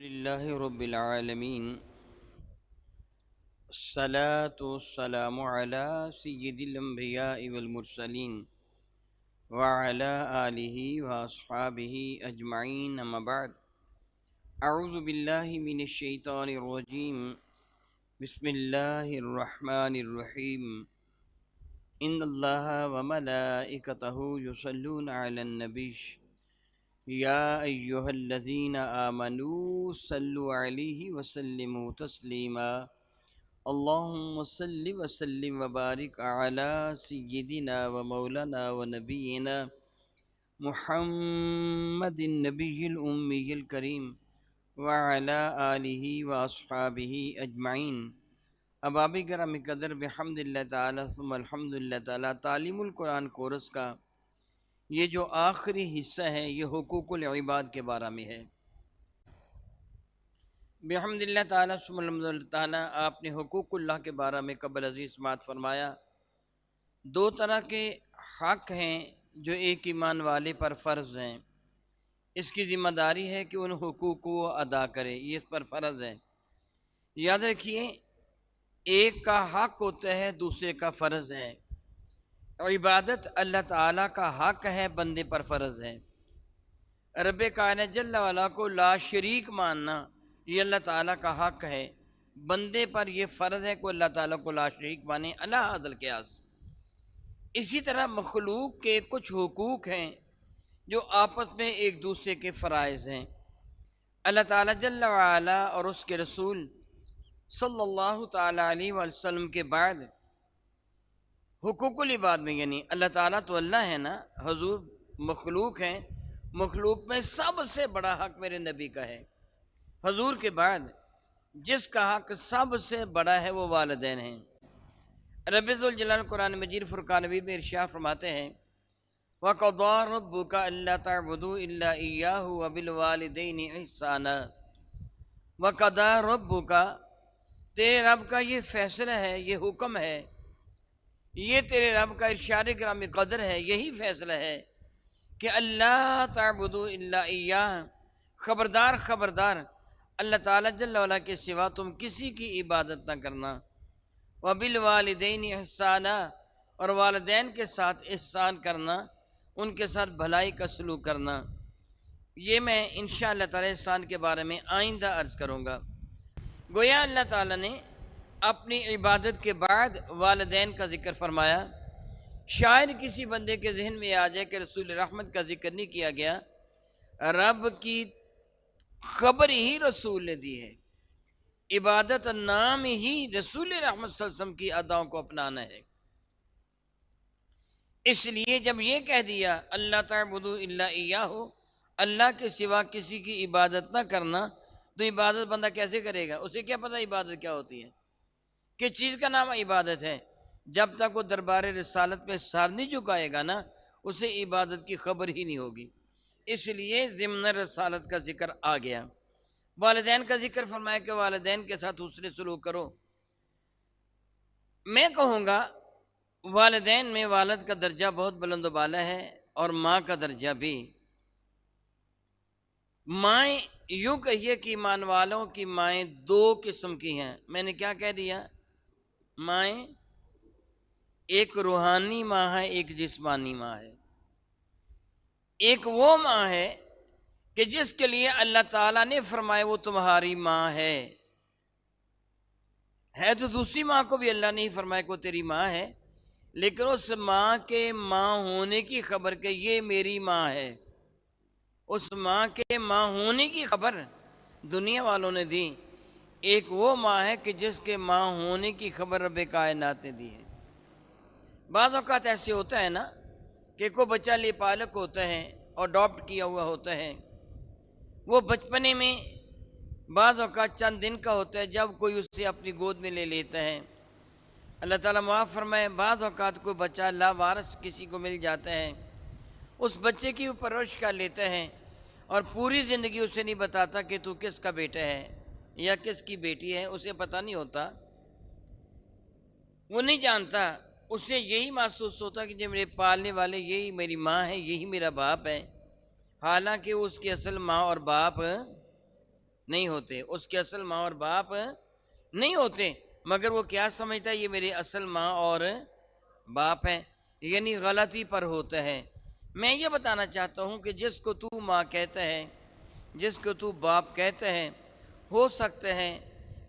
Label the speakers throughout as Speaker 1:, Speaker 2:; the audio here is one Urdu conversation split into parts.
Speaker 1: للہ رب العالمین الصلاة والسلام علی سید الانبیاء والمرسلین وعلی آلہ واصحابہ اجمعین اما بعد اعوذ باللہ من الشیطان الرجیم بسم اللہ الرحمن الرحیم ان اللہ وملائکتہ یصلون علی النبی یا ایہا الذین آمنوا صلوا علیہ وسلموا تسلیما اللہم صل وسلم وبارک علی سیدنا و مولانا و نبینا محمد النبی الامی الکریم وعلی آلہ واصحابہ اجمعین۔ احباب کرام قدر، بحمد اللہ تعالی ثم الحمدللہ تعالی، تعلیم القرآن کورس کا یہ جو آخری حصہ ہے یہ حقوق العباد کے بارے میں ہے۔ بحمد اللہ تعالیٰ ثم الحمدللہ تعالیٰ، آپ نے حقوق اللہ کے بارے میں قبل عزیز سماعت فرمایا۔ دو طرح کے حق ہیں جو ایک ایمان والے پر فرض ہیں، اس کی ذمہ داری ہے کہ ان حقوق کو ادا کرے، یہ اس پر فرض ہے۔ یاد رکھیے، ایک کا حق ہوتا ہے، دوسرے کا فرض ہے۔ عبادت اللہ تعالیٰ کا حق ہے، بندے پر فرض ہے۔ رب کائنات جل وعلا کو لا شریک ماننا یہ اللہ تعالیٰ کا حق ہے، بندے پر یہ فرض ہے کہ اللہ تعالیٰ کو لا شریک مانے اللہ عدل کے قیاس۔ اسی طرح مخلوق کے کچھ حقوق ہیں جو آپس میں ایک دوسرے کے فرائض ہیں۔ اللہ تعالیٰ جل وعلا اور اس کے رسول صلی اللہ تعالیٰ علیہ وسلم کے بعد حقوق العباد میں، یعنی اللہ تعالیٰ تو اللہ ہے نا، حضور مخلوق ہیں، مخلوق میں سب سے بڑا حق میرے نبی کا ہے۔ حضور کے بعد جس کا حق سب سے بڑا ہے وہ والدین ہیں۔ رب ذوالجلال قرآن مجید فرقان حمید میں ارشاد فرماتے ہیں وَقَضَىٰ رَبُّكَ أَلَّا تَعْبُدُوا إِلَّا إِيَّاهُ وَبِالْوَالِدَيْنِ إِحْسَانًا۔ وَقَضَىٰ رَبُّكَ، تیرے رب کا یہ فیصلہ ہے، یہ حکم ہے، یہ تیرے رب کا ارشاد گرامی قدر ہے، یہی فیصلہ ہے کہ اللہ تعبدوا الا ایاہ، خبردار خبردار اللہ تعالیٰ جل وعلا کے سوا تم کسی کی عبادت نہ کرنا۔ وبالوالدین احسانا، اور والدین کے ساتھ احسان کرنا، ان کے ساتھ بھلائی کا سلوک کرنا۔ یہ میں انشاءاللہ تعالیٰ احسان کے بارے میں آئندہ عرض کروں گا۔ گویا اللہ تعالیٰ نے اپنی عبادت کے بعد والدین کا ذکر فرمایا۔ شاید کسی بندے کے ذہن میں آ جائے کہ رسول رحمت کا ذکر نہیں کیا گیا، رب کی خبر ہی رسول نے دی ہے، عبادت نام ہی رسول رحمت صلی اللہ علیہ وسلم کی اداؤں کو اپنانا ہے۔ اس لیے جب یہ کہہ دیا اللہ تعبدوا الا ایاہ، اللہ کے سوا کسی کی عبادت نہ کرنا، تو عبادت بندہ کیسے کرے گا؟ اسے کیا پتہ عبادت کیا ہوتی ہے، کس چیز کا نام عبادت ہے؟ جب تک وہ دربار رسالت پہ سر نہیں جھکائے گا نا، اسے عبادت کی خبر ہی نہیں ہوگی۔ اس لیے ضمن رسالت کا ذکر آ گیا۔ والدین کا ذکر فرمایا کہ والدین کے ساتھ حسن سلوک کرو۔ میں کہوں گا والدین میں والد کا درجہ بہت بلند و بالا ہے، اور ماں کا درجہ بھی۔ مائیں یوں کہیے کہ ایمان والوں کی مائیں دو قسم کی ہیں۔ میں نے کیا کہہ دیا؟ مائیں ایک روحانی ماں ہے، ایک جسمانی ماں ہے۔ ایک وہ ماں ہے کہ جس کے لیے اللہ تعالیٰ نے فرمایا وہ تمہاری ماں ہے تو دوسری ماں کو بھی اللہ نے ہی فرمایا کہ وہ تیری ماں ہے، لیکن اس ماں کے ماں ہونے کی خبر کہ یہ میری ماں ہے، اس ماں کے ماں ہونے کی خبر دنیا والوں نے دی۔ ایک وہ ماں ہے کہ جس کے ماں ہونے کی خبر رب کائنات نے دی ہے۔ بعض اوقات ایسے ہوتا ہے نا کہ کوئی بچہ لے پالک ہوتا ہے اور اڈاپٹ کیا ہوا ہوتا ہے، وہ بچپنے میں بعض اوقات چند دن کا ہوتا ہے جب کوئی اسے اپنی گود میں لے لیتا ہے۔ اللہ تعالیٰ معاف فرمائے، بعض اوقات کوئی بچہ لاوارث کسی کو مل جاتا ہے، اس بچے کی وہ پرورش کر لیتا ہے اور پوری زندگی اسے نہیں بتاتا کہ تو کس کا بیٹا ہے یا کس کی بیٹی ہے، اسے پتہ نہیں ہوتا، وہ نہیں جانتا، اسے یہی محسوس ہوتا کہ جو میرے پالنے والے یہی میری ماں ہے، یہی میرا باپ ہے، حالانکہ وہ اس کی اصل ماں اور باپ نہیں ہوتے، اس کے اصل ماں اور باپ نہیں ہوتے، مگر وہ کیا سمجھتا ہے یہ میرے اصل ماں اور باپ ہیں، یعنی غلطی پر ہوتا ہے۔ میں یہ بتانا چاہتا ہوں کہ جس کو تو ماں کہتا ہے، جس کو تو باپ کہتا ہے، ہو سکتا ہے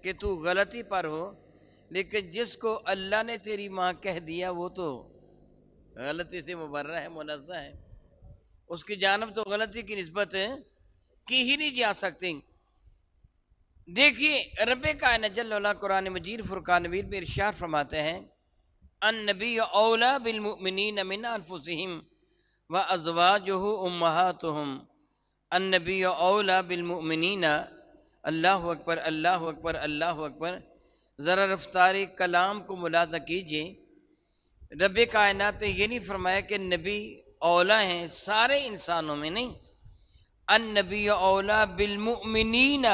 Speaker 1: کہ تو غلطی پر ہو، لیکن جس کو اللہ نے تیری ماں کہہ دیا وہ تو غلطی سے مبرہ ہے، منزہ ہے، اس کی جانب تو غلطی کی نسبت کی ہی نہیں جا سکتی۔ دیکھیے رب کائنات جل وعلا قرآن مجید فرقان نوید میں ارشاد فرماتے ہیں، النبی اولا بالمؤمنین من انفسہم وازواجہ امہاتہم، النبی اولا بالمؤمنین، اللہ اکبر اللہ اکبر اللہ اکبر۔ ذرا رفتار کلام کو ملاحظہ کیجئے، رب کائنات نے یہ نہیں فرمایا کہ نبی اولا ہیں سارے انسانوں میں، نہیں، النبی اولا بالمؤمنین،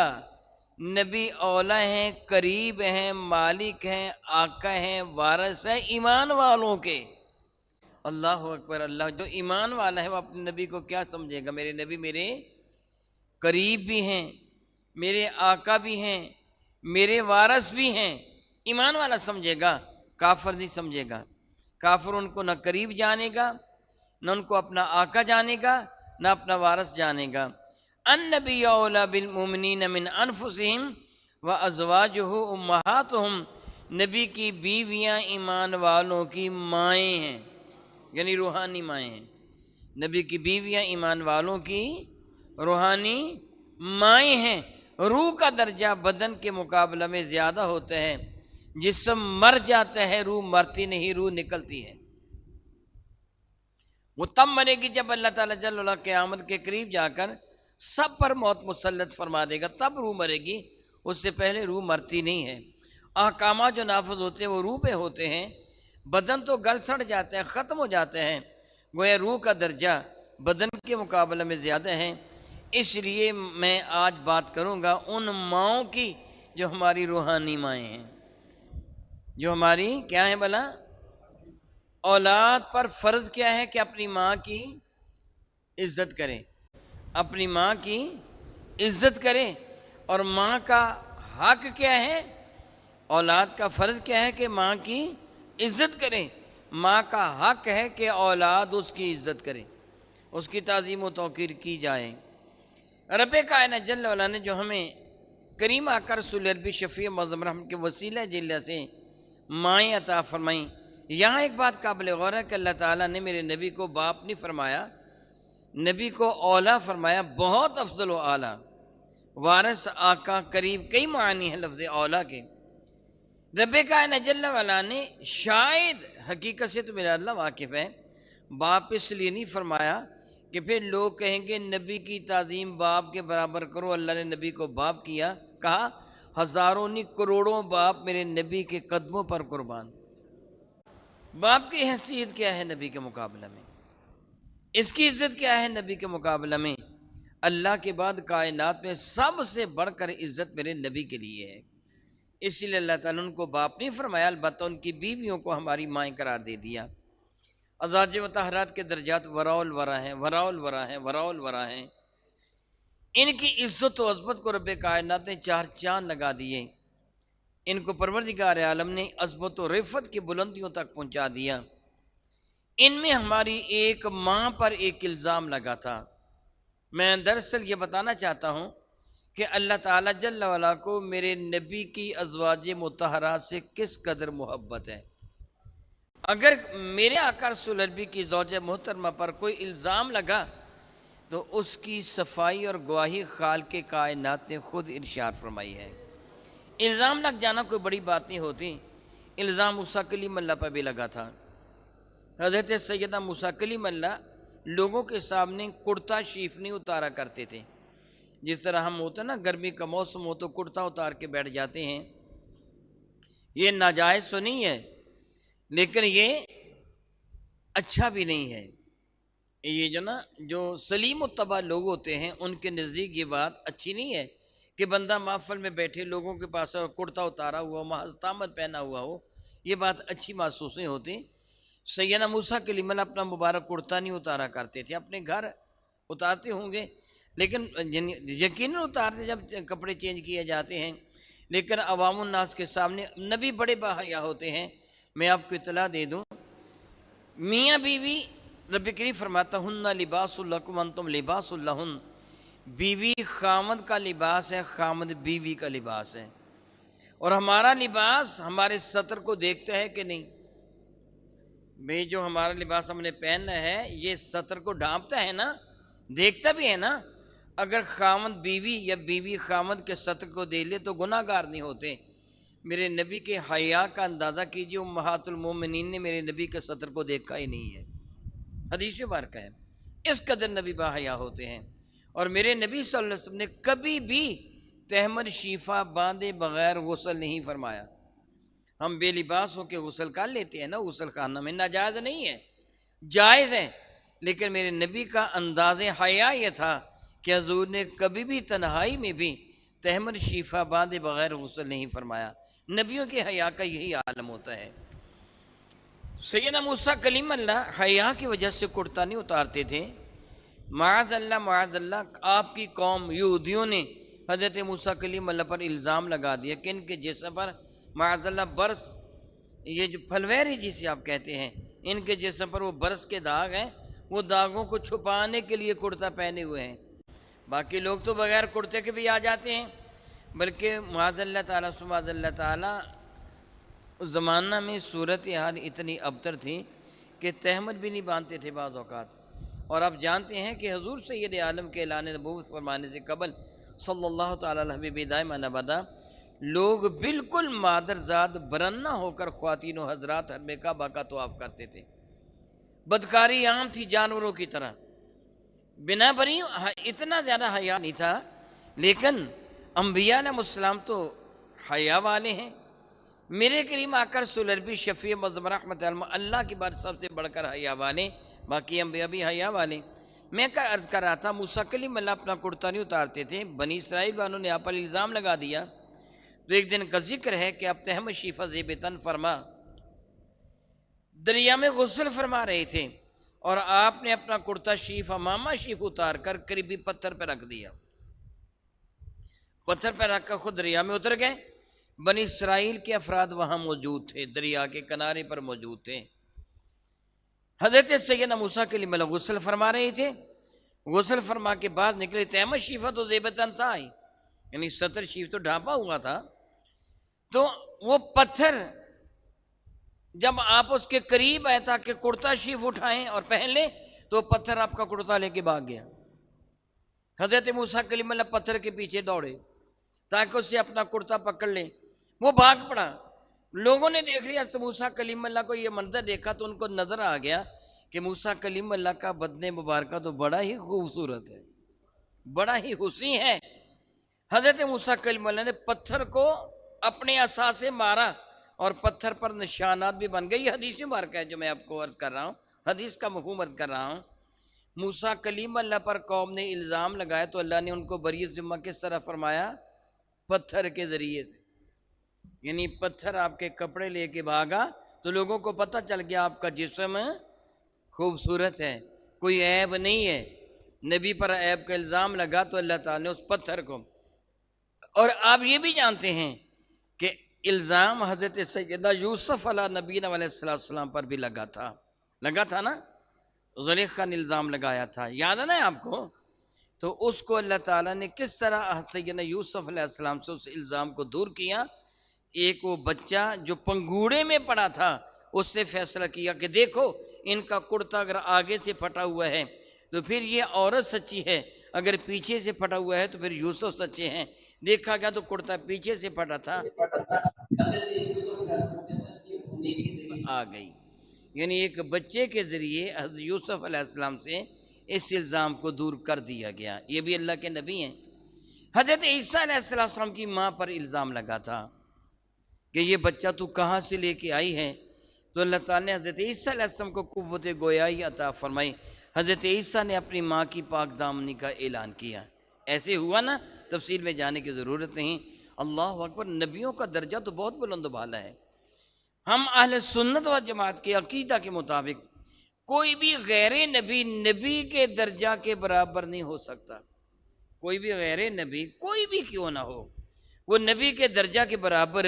Speaker 1: نبی اولا ہیں، قریب ہیں، مالک ہیں، آقا ہیں، وارث ہیں ایمان والوں کے۔ اللہ اکبر اللہ، جو ایمان والا ہے وہ اپنے نبی کو کیا سمجھے گا؟ میرے نبی میرے قریب بھی ہیں، میرے آقا بھی ہیں، میرے وارث بھی ہیں، ایمان والا سمجھے گا، کافر نہیں سمجھے گا۔ کافر ان کو نہ قریب جانے گا، نہ ان کو اپنا آقا جانے گا، نہ اپنا وارث جانے گا۔ النبی اولا بالمؤمنین من انفسہم وازواجہ امہاتہم، نبی کی بیویاں ایمان والوں کی مائیں ہیں، یعنی روحانی مائیں ہیں۔ نبی کی بیویاں ایمان والوں کی روحانی مائیں ہیں۔ روح کا درجہ بدن کے مقابلہ میں زیادہ ہوتا ہے، جسم مر جاتا ہے، روح مرتی نہیں، روح نکلتی ہے۔ وہ تب مرے گی جب اللہ تعالیٰ جل وعلا قیامت کے قریب جا کر سب پر موت مسلط فرما دے گا، تب روح مرے گی، اس سے پہلے روح مرتی نہیں ہے۔ احکامات جو نافذ ہوتے ہیں وہ روح پہ ہوتے ہیں، بدن تو گل سڑ جاتا ہے، ختم ہو جاتا ہے، گویا روح کا درجہ بدن کے مقابلے میں زیادہ ہے۔ اس لیے میں آج بات کروں گا ان ماؤں کی جو ہماری روحانی مائیں ہیں، جو ہماری کیا ہیں بلا؟ اولاد پر فرض کیا ہے کہ اپنی ماں کی عزت کریں، اپنی ماں کی عزت کریں، اور ماں کا حق کیا ہے؟ اولاد کا فرض کیا ہے کہ ماں کی عزت کریں، ماں کا حق ہے کہ اولاد اس کی عزت کرے، اس کی تعظیم و توقیر کی جائے۔ رب کائنات جل وعلا نے جو ہمیں کریم آقا رسول عربی شفیع معظم رحمت کے وسیلہ جلہ سے مائیں عطا فرمائیں۔ یہاں ایک بات قابل غور ہے کہ اللہ تعالیٰ نے میرے نبی کو باپ نہیں فرمایا، نبی کو اولا فرمایا، بہت افضل و اعلیٰ، وارث، آقا، قریب، کئی معنی ہیں لفظ اولا کے۔ رب کائنات جل وعلا نے شاید، حقیقت سے تو میرا اللہ واقف ہے، باپ اس لیے نہیں فرمایا کہ پھر لوگ کہیں گے نبی کی تعظیم باپ کے برابر کرو، اللہ نے نبی کو باپ کیا، کہا ہزاروں نہیں کروڑوں باپ میرے نبی کے قدموں پر قربان۔ باپ کی حیثیت کیا ہے نبی کے مقابلہ میں؟ اس کی عزت کیا ہے نبی کے مقابلہ میں؟ اللہ کے بعد کائنات میں سب سے بڑھ کر عزت میرے نبی کے لیے ہے، اس لیے اللہ تعالیٰ نے ان کو باپ نہیں فرمایا، البتہ ان کی بیویوں کو ہماری مائیں قرار دے دیا۔ ازواج مطہرات کے درجات وراء الورا ہیں، وراء الورا ہیں، وراء الورا ہیں۔ ان کی عزت و عظمت کو رب کائنات نے چار چاند لگا دیے، ان کو پروردگار عالم نے عظمت و رفعت کی بلندیوں تک پہنچا دیا۔ ان میں ہماری ایک ماں پر ایک الزام لگا تھا۔ میں دراصل یہ بتانا چاہتا ہوں کہ اللہ تعالیٰ جل وعلا کو میرے نبی کی ازواج مطہرات سے کس قدر محبت ہے۔ اگر میرے آقا رسول عربی کی زوجہ محترمہ پر کوئی الزام لگا تو اس کی صفائی اور گواہی خالق کائنات نے خود ارشاد فرمائی ہے۔ الزام لگ جانا کوئی بڑی بات نہیں ہوتی، الزام موسیٰ کلیم اللہ پر بھی لگا تھا۔ حضرت سیدہ موسیٰ کلیم اللہ لوگوں کے سامنے کرتا شریف نہیں اتارا کرتے تھے، جس طرح ہم ہوتے ہیں نا، گرمی کا موسم ہو تو کرتا اتار کے بیٹھ جاتے ہیں۔ یہ ناجائز تو نہیں ہے، لیکن یہ اچھا بھی نہیں ہے۔ یہ جو سلیم الطبع لوگ ہوتے ہیں ان کے نزدیک یہ بات اچھی نہیں ہے کہ بندہ محفل میں بیٹھے لوگوں کے پاس کرتا اتارا ہوا ہو، محض طامت پہنا ہوا ہو، یہ بات اچھی محسوس نہیں ہوتی۔ سیدنا موسیٰ کلیم اللہ اپنا مبارک کرتا نہیں اتارا کرتے تھے، اپنے گھر اتارتے ہوں گے، لیکن یقیناً اتارتے جب کپڑے چینج کیے جاتے ہیں، لیکن عوام الناس کے سامنے نبی بڑے باحیا ہوتے ہیں۔ میں آپ کو اطلاع دے دوں، میاں بیوی رب کریم فرماتا ہن لباس لکم وانتم لباس لہن، بیوی خامد کا لباس ہے، خامد بیوی کا لباس ہے، اور ہمارا لباس ہمارے سطر کو دیکھتا ہے کہ نہیں؟ بھئی جو ہمارا لباس ہم نے پہننا ہے یہ سطر کو ڈھانپتا ہے نا، دیکھتا بھی ہے نا۔ اگر خامد بیوی یا بیوی خامد کے سطر کو دیکھ لے تو گناہ گار نہیں ہوتے۔ میرے نبی کے حیا کا اندازہ کیجیے، امہات المومنین نے میرے نبی کے سطر کو دیکھا ہی نہیں ہے، حدیث مبارکہ ہے، اس قدر نبی باحیا ہوتے ہیں۔ اور میرے نبی صلی اللہ علیہ وسلم نے کبھی بھی تہمد شیفہ باندھے بغیر غسل نہیں فرمایا۔ ہم بے لباس ہو کے غسل کر لیتے ہیں نا، غسل خانہ میں ناجائز نہیں ہے، جائز ہے، لیکن میرے نبی کا انداز حیا یہ تھا کہ حضور نے کبھی بھی تنہائی میں بھی تہمد شیفہ باندھے بغیر غسل نہیں فرمایا۔ نبیوں کے حیا کا یہی عالم ہوتا ہے۔ سیدنا موسیٰ کلیم اللہ حیا کی وجہ سے کرتا نہیں اتارتے تھے۔ معاذ اللہ آپ کی قوم یہودیوں نے حضرت موسیٰ کلیم اللہ پر الزام لگا دیا کہ ان کے جسم پر معاذ اللہ برس، یہ جو پھلویری جسے آپ کہتے ہیں، ان کے جسم پر وہ برس کے داغ ہیں، وہ داغوں کو چھپانے کے لیے کرتا پہنے ہوئے ہیں۔ باقی لوگ تو بغیر کرتے کے بھی آ جاتے ہیں، بلکہ معاذ اللہ تعالیٰ سبحان اللہ تعالیٰ اس زمانہ میں صورتحال اتنی ابتر تھی کہ تہمد بھی نہیں باندھتے تھے بعض اوقات۔ اور آپ جانتے ہیں کہ حضور سید عالم کے اعلان نبوت فرمانے سے قبل صلی اللہ تعالیٰ علیہ حبیب دائمًا ابدا لوگ بالکل مادرزاد برہنہ ہو کر خواتین و حضرات حرم کعبہ کا طواف کرتے تھے۔ بدکاری عام تھی جانوروں کی طرح، بنا بری اتنا زیادہ حیا نہیں تھا، لیکن انبیاء علیہ السلام تو حیا والے ہیں۔ میرے کریم آقا رسول عربی شفیع معظم رحمت اللہ کی بات سب سے بڑھ کر حیا والے، باقی انبیاء بھی حیا والے۔ میں عرض کر رہا تھا موسیٰ کلیم اللہ اپنا کرتا نہیں اتارتے تھے، بنی اسرائیل والوں نے آپ پر الزام لگا دیا، تو ایک دن کا ذکر ہے کہ آپ تہمد شیفہ زیب تن فرما دریا میں غسل فرما رہے تھے، اور آپ نے اپنا کرتا شیف امامہ شیف اتار کر قریبی پتھر پہ رکھ دیا، پتھر پہ رکھ کر خود دریا میں اتر گئے۔ بنی اسرائیل کے افراد وہاں موجود تھے، دریا کے کنارے پر موجود تھے۔ حضرت سیدنا موسیٰ کلیم اللہ غسل فرما رہے تھے، غسل فرما کے بعد نکلے، تہمد شیفہ تو زیبتن تھا ہی، یعنی سطر شیف تو ڈھانپا ہوا تھا، تو وہ پتھر جب آپ اس کے قریب آئے تاکہ کرتا شیف اٹھائیں اور پہن لیں تو پتھر آپ کا کرتا لے کے بھاگ گیا۔ حضرت موسیٰ کلیم اللہ پتھر کے پیچھے دوڑے تاکہ اسے اپنا کرتا پکڑ لیں، وہ بھاگ پڑا۔ لوگوں نے دیکھ لیا تو موسیٰ کلیم اللہ کو یہ منظر دیکھا تو ان کو نظر آ گیا کہ موسیٰ کلیم اللہ کا بدن مبارکہ تو بڑا ہی خوبصورت ہے، بڑا ہی حسین ہے۔ حضرت موسیٰ کلیم اللہ نے پتھر کو اپنے عصا سے مارا اور پتھر پر نشانات بھی بن گئے۔ یہ حدیث مبارکہ ہے جو میں آپ کو عرض کر رہا ہوں، حدیث کا مفہوم عرض کر رہا ہوں۔ موسیٰ کلیم اللہ پر قوم نے الزام لگایا تو اللہ نے ان کو بری ذمہ کس طرح فرمایا؟ پتھر کے ذریعے سے، یعنی پتھر آپ کے کپڑے لے کے بھاگا تو لوگوں کو پتہ چل گیا آپ کا جسم خوبصورت ہے، کوئی عیب نہیں ہے۔ نبی پر عیب کا الزام لگا تو اللہ تعالیٰ نے اس پتھر کو، اور آپ یہ بھی جانتے ہیں کہ الزام حضرت سیدنا یوسف علیہ نبینا علیہ السلام پر بھی لگا تھا نا، زلیخا نے الزام لگایا تھا، یاد ہے نا آپ کو؟ تو اس کو اللہ تعالیٰ نے کس طرح سیدنا یوسف علیہ السلام سے اس الزام کو دور کیا؟ ایک وہ بچہ جو پنگوڑے میں پڑا تھا اس سے فیصلہ کیا کہ دیکھو ان کا کرتا اگر آگے سے پھٹا ہوا ہے تو پھر یہ عورت سچی ہے، اگر پیچھے سے پھٹا ہوا ہے تو پھر یوسف سچے ہیں۔ دیکھا گیا تو کرتا پیچھے سے پھٹا تھا، آ گئی، یعنی ایک بچے کے ذریعے حضرت یوسف علیہ السلام سے اس الزام کو دور کر دیا گیا۔ یہ بھی اللہ کے نبی ہیں۔ حضرت عیسیٰ علیہ السلام کی ماں پر الزام لگا تھا کہ یہ بچہ تو کہاں سے لے کے آئی ہے، تو اللہ تعالیٰ نے حضرت عیسیٰ علیہ السلام کو قوت گویائی عطا فرمائی۔ حضرت عیسیٰ نے اپنی ماں کی پاک دامنی کا اعلان کیا۔ ایسے ہوا نا، تفصیل میں جانے کی ضرورت نہیں۔ اللہ اکبر، نبیوں کا درجہ تو بہت بلند و بالا ہے۔ ہم اہل سنت و جماعت کے عقیدہ کے مطابق کوئی بھی غیر نبی نبی کے درجہ کے برابر نہیں ہو سکتا۔ کوئی بھی غیر نبی کوئی بھی کیوں نہ ہو وہ نبی کے درجہ کے برابر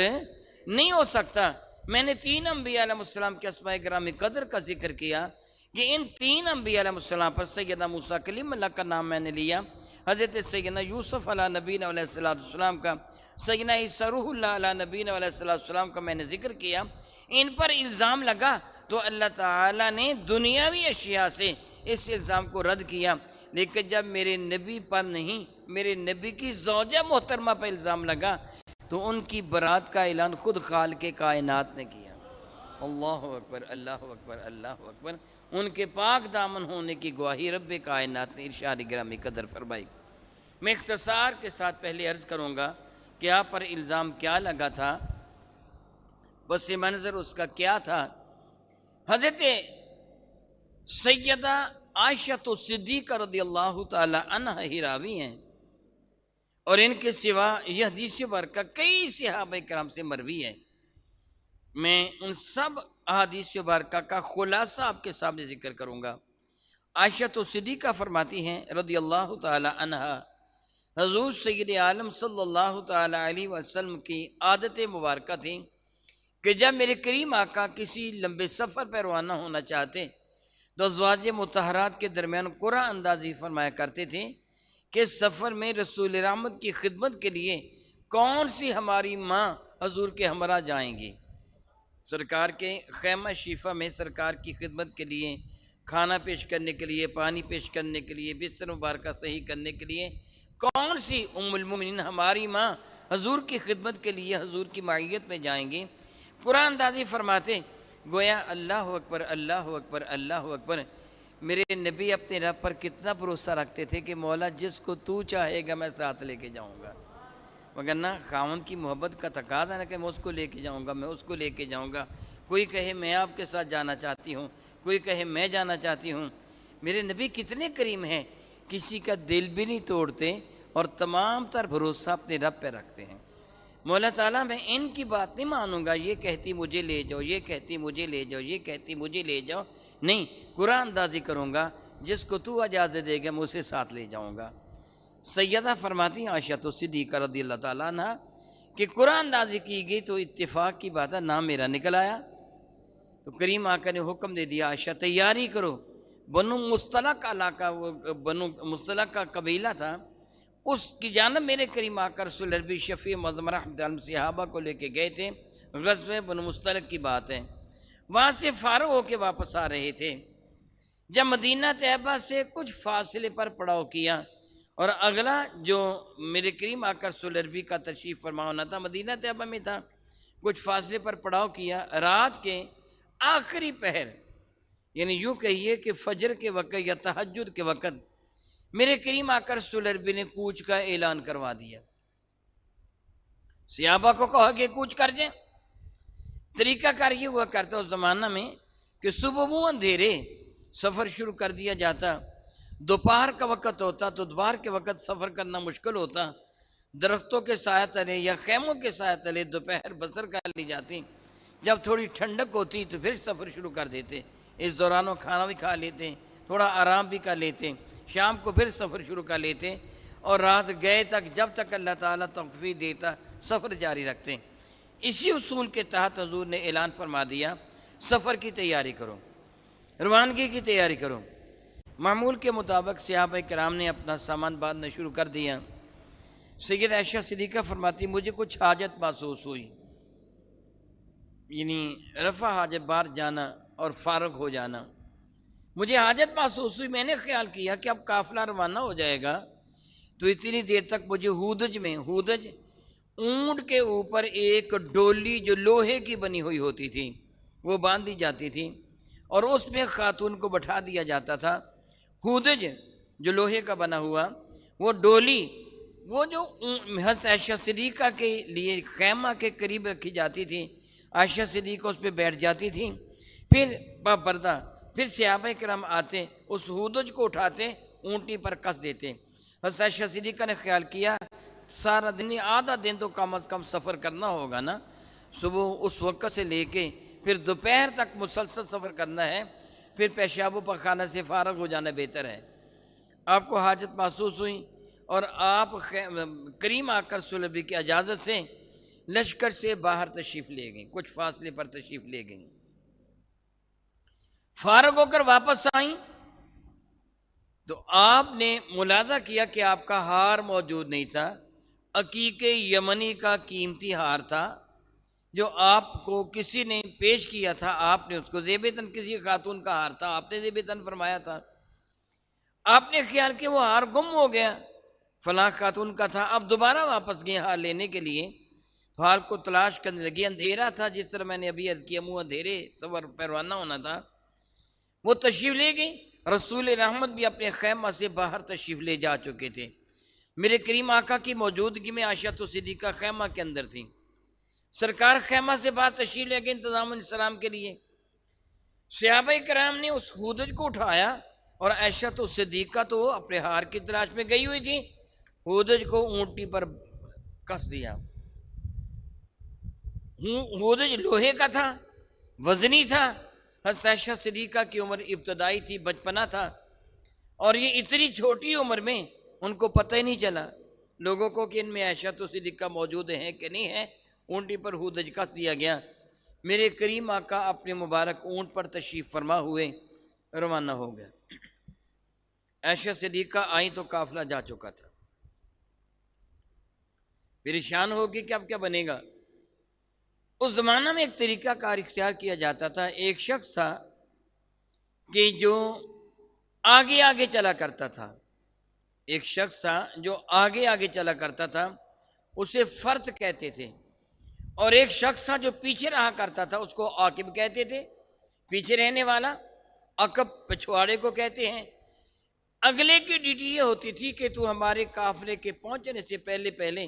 Speaker 1: نہیں ہو سکتا۔ میں نے 3 انبیاء علیہ السلام کے اسماء گرام قدر کا ذکر کیا کہ ان 3 انبیاء علیہ السلام پر سیدنا موسیٰ کلیم اللہ کا نام میں نے لیا، حضرت سیدنا یوسف علیہ نبینا علیہ السلام کا، سیدنا عیسیٰ روح اللہ علیہ نبینا علیہ السلام کا میں نے ذکر کیا۔ ان پر الزام لگا تو اللہ تعالیٰ نے دنیاوی اشیاء سے اس الزام کو رد کیا، لیکن جب میرے نبی پر نہیں، میرے نبی کی زوجہ محترمہ پر الزام لگا تو ان کی برات کا اعلان خود خالق کائنات نے کیا۔ اللہ اکبر، اللہ اکبر، اللہ اکبر۔ ان کے پاک دامن ہونے کی گواہی رب کائنات نے ارشاد گرامی قدر فرمائی۔ میں اختصار کے ساتھ پہلے عرض کروں گا کہ آپ پر الزام کیا لگا تھا، پس منظر اس کا کیا تھا۔ حضرت سیدہ عائشہ صدیقہ رضی اللہ تعالی عنہ ہی راوی ہیں، اور ان کے سوا یہ حدیث مبارکہ کئی صحابہ کرام سے مروی ہے۔ میں ان سب احادیث مبارکہ کا خلاصہ آپ کے سامنے ذکر کروں گا۔ عائشہ صدیقہ فرماتی ہیں رضی اللہ تعالی عنہ، حضور سید عالم صلی اللہ تعالی علیہ وسلم کی عادت مبارکہ تھی کہ جب میرے کریم آقا کسی لمبے سفر پر روانہ ہونا چاہتے تو ازواج مطہرات کے درمیان قرعہ اندازی فرمایا کرتے تھے کہ سفر میں رسول رحمت کی خدمت کے لیے کون سی ہماری ماں حضور کے ہمراہ جائیں گی۔ سرکار کے خیمہ شیفہ میں سرکار کی خدمت کے لیے، کھانا پیش کرنے کے لیے، پانی پیش کرنے کے لیے، بستر مبارکہ صحیح کرنے کے لیے کون سی ام المومنین ہماری ماں حضور کی خدمت کے لیے حضور کی معیت میں جائیں گی۔ قرآن اندازی فرماتے گویا اللہ اکبر، اللہ اکبر، اللہ اکبر۔ میرے نبی اپنے رب پر کتنا بھروسہ رکھتے تھے کہ مولا جس کو تو چاہے گا میں ساتھ لے کے جاؤں گا، مگر نہ خاوند کی محبت کا تقاضا ہے کہ میں اس کو لے کے جاؤں گا، میں اس کو لے کے جاؤں گا۔ کوئی کہے میں آپ کے ساتھ جانا چاہتی ہوں، کوئی کہے میں جانا چاہتی ہوں۔ میرے نبی کتنے کریم ہیں، کسی کا دل بھی نہیں توڑتے اور تمام تر بھروسہ اپنے رب پہ رکھتے ہیں۔ مولا تعالیٰ میں ان کی بات نہیں مانوں گا، یہ کہتی مجھے لے جاؤ، یہ کہتی مجھے لے جاؤ، یہ کہتی مجھے لے جاؤ، نہیں، قرآن اندازی کروں گا، جس کو تو اجازت دے گا میں اسے ساتھ لے جاؤں گا۔ سیدہ فرماتی ہیں عائشہ صدیقہ رضی اللہ تعالیٰ عنہ کہ قرآن اندازی کی گئی تو اتفاق کی بات ہے نام میرا نکل آیا، تو کریم آقا نے حکم دے دیا عائشہ تیاری کرو۔ بنو مصطلق علاقہ، بنو مصطلق کا قبیلہ تھا، اس کی جانب میرے کریم آقا رسول عربی شفیع معظم رحمۃ اللہ صحابہ کو لے کے گئے تھے۔ غزوہ بنو مصطلق کی بات ہے، وہاں سے فارغ ہو کے واپس آ رہے تھے، جب مدینہ طیبہ سے کچھ فاصلے پر پڑاؤ کیا، اور اگلا جو میرے کریم آقا رسول عربی کا تشریف فرما ہونا تھا مدینہ طیبہ میں تھا، کچھ فاصلے پر پڑاؤ کیا، رات کے آخری پہر، یعنی یوں کہیے کہ فجر کے وقت یا تہجد کے وقت میرے کریم آقا رسول عربی نے کوچ کا اعلان کروا دیا۔ صحابہ کو کہا کہ کوچ کر جائیں۔ طریقہ کار یہ ہوا کرتا اس زمانہ میں کہ صبح منہ اندھیرے سفر شروع کر دیا جاتا، دوپہر کا وقت ہوتا تو دوپہر کے وقت سفر کرنا مشکل ہوتا، درختوں کے سایہ تلے یا خیموں کے سایہ تلے دوپہر بسر کر لی جاتی، جب تھوڑی ٹھنڈک ہوتی تو پھر سفر شروع کر دیتے، اس دوران وہ کھانا بھی کھا لیتے، تھوڑا آرام بھی کر لیتے، شام کو پھر سفر شروع کر لیتے، اور رات گئے تک جب تک اللہ تعالیٰ توفیق دیتا سفر جاری رکھتے۔ اسی اصول کے تحت حضور نے اعلان فرما دیا سفر کی تیاری کرو، روانگی کی تیاری کرو۔ معمول کے مطابق صحابہ کرام نے اپنا سامان باندھنا شروع کر دیا۔ سید عائشہ صدیقہ فرماتی مجھے کچھ حاجت محسوس ہوئی، یعنی رفع حاجت بار جانا اور فارغ ہو جانا، مجھے حاجت محسوس ہوئی۔ میں نے خیال کیا کہ اب قافلہ روانہ ہو جائے گا، تو اتنی دیر تک مجھے ہودج میں، ہودج اونٹ کے اوپر ایک ڈولی جو لوہے کی بنی ہوئی ہوتی تھی وہ باندھی جاتی تھی، اور اس میں خاتون کو بٹھا دیا جاتا تھا۔ ہودج جو لوہے کا بنا ہوا وہ ڈولی، وہ جو حضرت عائشہ صدیقہ کے لیے خیمہ کے قریب رکھی جاتی تھی، عائشہ صدیقہ اس پہ بیٹھ جاتی تھی، پھر پردہ، پھر صحابہ کرام آتے اس ہودج کو اٹھاتے اونٹی پر کس دیتے۔ حضرت عائشہ صدیقہ نے خیال کیا سارا دن، آدھا دن تو کم از کم سفر کرنا ہوگا نا، صبح اس وقت سے لے کے پھر دوپہر تک مسلسل سفر کرنا ہے، پھر پیشاب و پخانہ سے فارغ ہو جانا بہتر ہے۔ آپ کو حاجت محسوس ہوئی اور آپ کریم آقا صلی اللہ علیہ وسلم کی اجازت سے لشکر سے باہر تشریف لے گئیں، کچھ فاصلے پر تشریف لے گئیں، فارغ ہو کر واپس آئیں تو آپ نے ملاحظہ کیا کہ آپ کا ہار موجود نہیں تھا، عقیق یمنی کا قیمتی ہار تھا جو آپ کو کسی نے پیش کیا تھا، آپ نے اس کو زیب تن، کسی خاتون کا ہار تھا، آپ نے زیب تن فرمایا تھا، آپ نے خیال کہ وہ ہار گم ہو گیا، فلاں خاتون کا تھا، اب دوبارہ واپس گئے ہار لینے کے لیے، تو ہار کو تلاش کرنے لگے، اندھیرا تھا، جس طرح میں نے ابھی عرض کیا، منہ اندھیرے سفر پروانہ ہونا تھا، وہ تشریف لے گئی، رسول رحمت بھی اپنے خیمہ سے باہر تشریف لے جا چکے تھے، میرے کریم آقا کی موجودگی میں عائشہ صدیقہ خیمہ کے اندر تھی، سرکار خیمہ سے باہر تشریف لے گئے انتظام السلام کے لیے، صحابہ کرام نے اس ہودج کو اٹھایا اور عائشہ صدیقہ تو اپنے ہار کی تلاش میں گئی ہوئی تھی، ہودج کو اونٹی پر کس دیا، ہودج لوہے کا تھا، وزنی تھا، حضرت عائشہ صدیقہ کی عمر ابتدائی تھی، بچپنا تھا، اور یہ اتنی چھوٹی عمر میں ان کو پتہ ہی نہیں چلا لوگوں کو کہ ان میں عائشہ صدیقہ موجود ہیں کہ نہیں ہے، اونٹی پر ہودج کس دیا گیا، میرے کریم آقا اپنے مبارک اونٹ پر تشریف فرما ہوئے روانہ ہو گیا، عائشہ صدیقہ آئیں تو قافلہ جا چکا تھا، پریشان ہوگی کہ اب کیا بنے گا، اس زمانہ میں ایک طریقہ کار اختیار کیا جاتا تھا، ایک شخص تھا کہ جو آگے آگے چلا کرتا تھا، ایک شخص تھا جو آگے آگے چلا کرتا تھا، اسے فرد کہتے تھے، اور ایک شخص تھا جو پیچھے رہا کرتا تھا، اس کو عاقب کہتے تھے، پیچھے رہنے والا، عقب پچھواڑے کو کہتے ہیں، اگلے کی ڈیوٹی یہ ہوتی تھی کہ تو ہمارے قافلے کے پہنچنے سے پہلے پہلے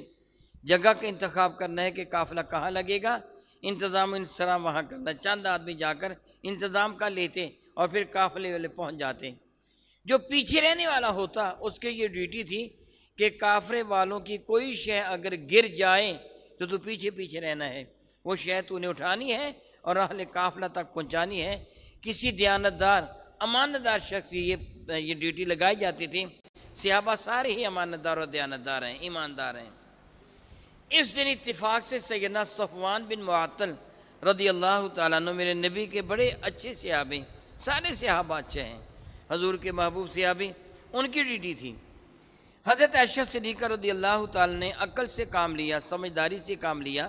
Speaker 1: جگہ کا انتخاب کرنا ہے کہ قافلہ کہاں لگے گا، انتظام انسلام وہاں کرنا، چند آدمی جا کر انتظام کا لیتے اور پھر قافلے والے پہنچ جاتے، جو پیچھے رہنے والا ہوتا اس کی یہ ڈیوٹی تھی کہ قافلے والوں کی کوئی شے اگر گر جائے تو پیچھے پیچھے رہنا ہے، وہ شے تو نے اٹھانی ہے اور اہل قافلہ تک پہنچانی ہے، کسی دیانتدار امانتدار شخص کی یہ ڈیوٹی لگائی جاتی تھی، صحابہ سارے ہی امانتدار اور دیانتدار ہیں، ایماندار ہیں، اس دن اتفاق سے سیدنا صفوان بن معطل رضی اللہ تعالیٰ عنہ میرے نبی کے بڑے اچھے صحابی، سارے صحابہ اچھے ہیں، حضور کے محبوب صحابی، ان کی ڈیوٹی تھی، حضرت عائشہ صدیقہ رضی اللہ تعالیٰ نے عقل سے کام لیا، سمجھداری سے کام لیا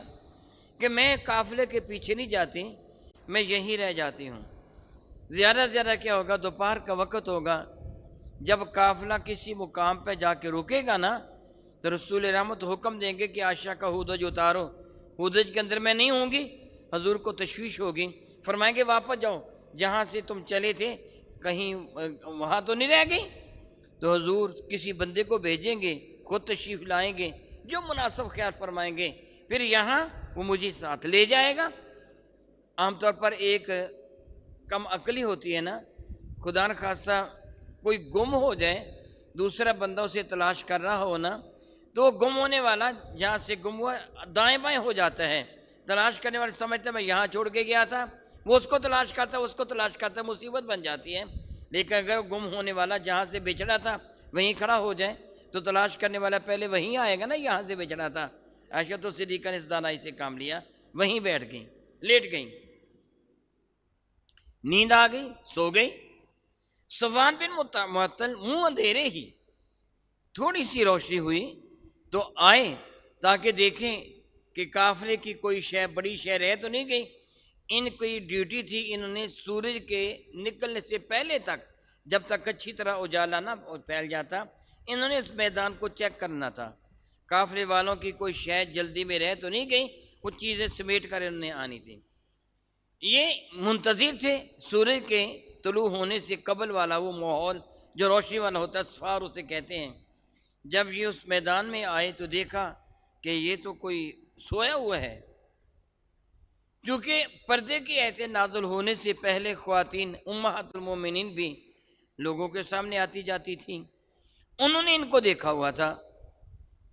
Speaker 1: کہ میں قافلے کے پیچھے نہیں جاتی، میں یہیں رہ جاتی ہوں، زیادہ سے زیادہ کیا ہوگا، دوپہر کا وقت ہوگا، جب قافلہ کسی مقام پہ جا کے رکے گا نا تو رسول رحمت حکم دیں گے کہ عائشہ کا ہودج اتارو، ہودج کے اندر میں نہیں ہوں گی، حضور کو تشویش ہوگی، فرمائیں گے واپس جاؤ، جہاں سے تم چلے تھے کہیں وہاں تو نہیں رہ گئی، تو حضور کسی بندے کو بھیجیں گے، خود تشریف لائیں گے، جو مناسب خیال فرمائیں گے، پھر یہاں وہ مجھے ساتھ لے جائے گا، عام طور پر ایک کم عقلی ہوتی ہے نا، خدا نخواستہ کوئی گم ہو جائے، دوسرا بندہ اسے تلاش کر رہا ہو نا، تو گم ہونے والا جہاں سے گم ہوا دائیں بائیں ہو جاتا ہے، تلاش کرنے والا سمجھتا ہے میں یہاں چھوڑ کے گیا تھا، وہ اس کو تلاش کرتا ہے، اس کو تلاش کرتا ہے، مصیبت بن جاتی ہے، لیکن اگر گم ہونے والا جہاں سے بچھڑا تھا وہیں کھڑا ہو جائے تو تلاش کرنے والا پہلے وہیں آئے گا نا، یہاں سے بچھڑا تھا، عائشہ صدیقہ نے اس دانائی سے کام لیا، وہیں بیٹھ گئیں، لیٹ گئیں، نیند آ گئی، سو گئی، صفوان بن معطل منہ اندھیرے ہی تھوڑی سی روشنی ہوئی تو آئے تاکہ دیکھیں کہ قافلے کی کوئی شے بڑی شے رہ تو نہیں گئی، ان کی ڈیوٹی تھی، انہوں نے سورج کے نکلنے سے پہلے تک جب تک اچھی طرح اجالا نہ پھیل جاتا انہوں نے اس میدان کو چیک کرنا تھا، قافلے والوں کی کوئی شے جلدی میں رہ تو نہیں گئی، کچھ چیزیں سمیٹ کر انہوں نے آنی تھی، یہ منتظر تھے سورج کے طلوع ہونے سے قبل والا وہ ماحول جو روشنی والا ہوتا ہے، اسفار اسے کہتے ہیں، جب یہ اس میدان میں آئے تو دیکھا کہ یہ تو کوئی سویا ہوا ہے، کیونکہ پردے کی ایتیں نازل ہونے سے پہلے خواتین امہات المومنین بھی لوگوں کے سامنے آتی جاتی تھیں، انہوں نے ان کو دیکھا ہوا تھا،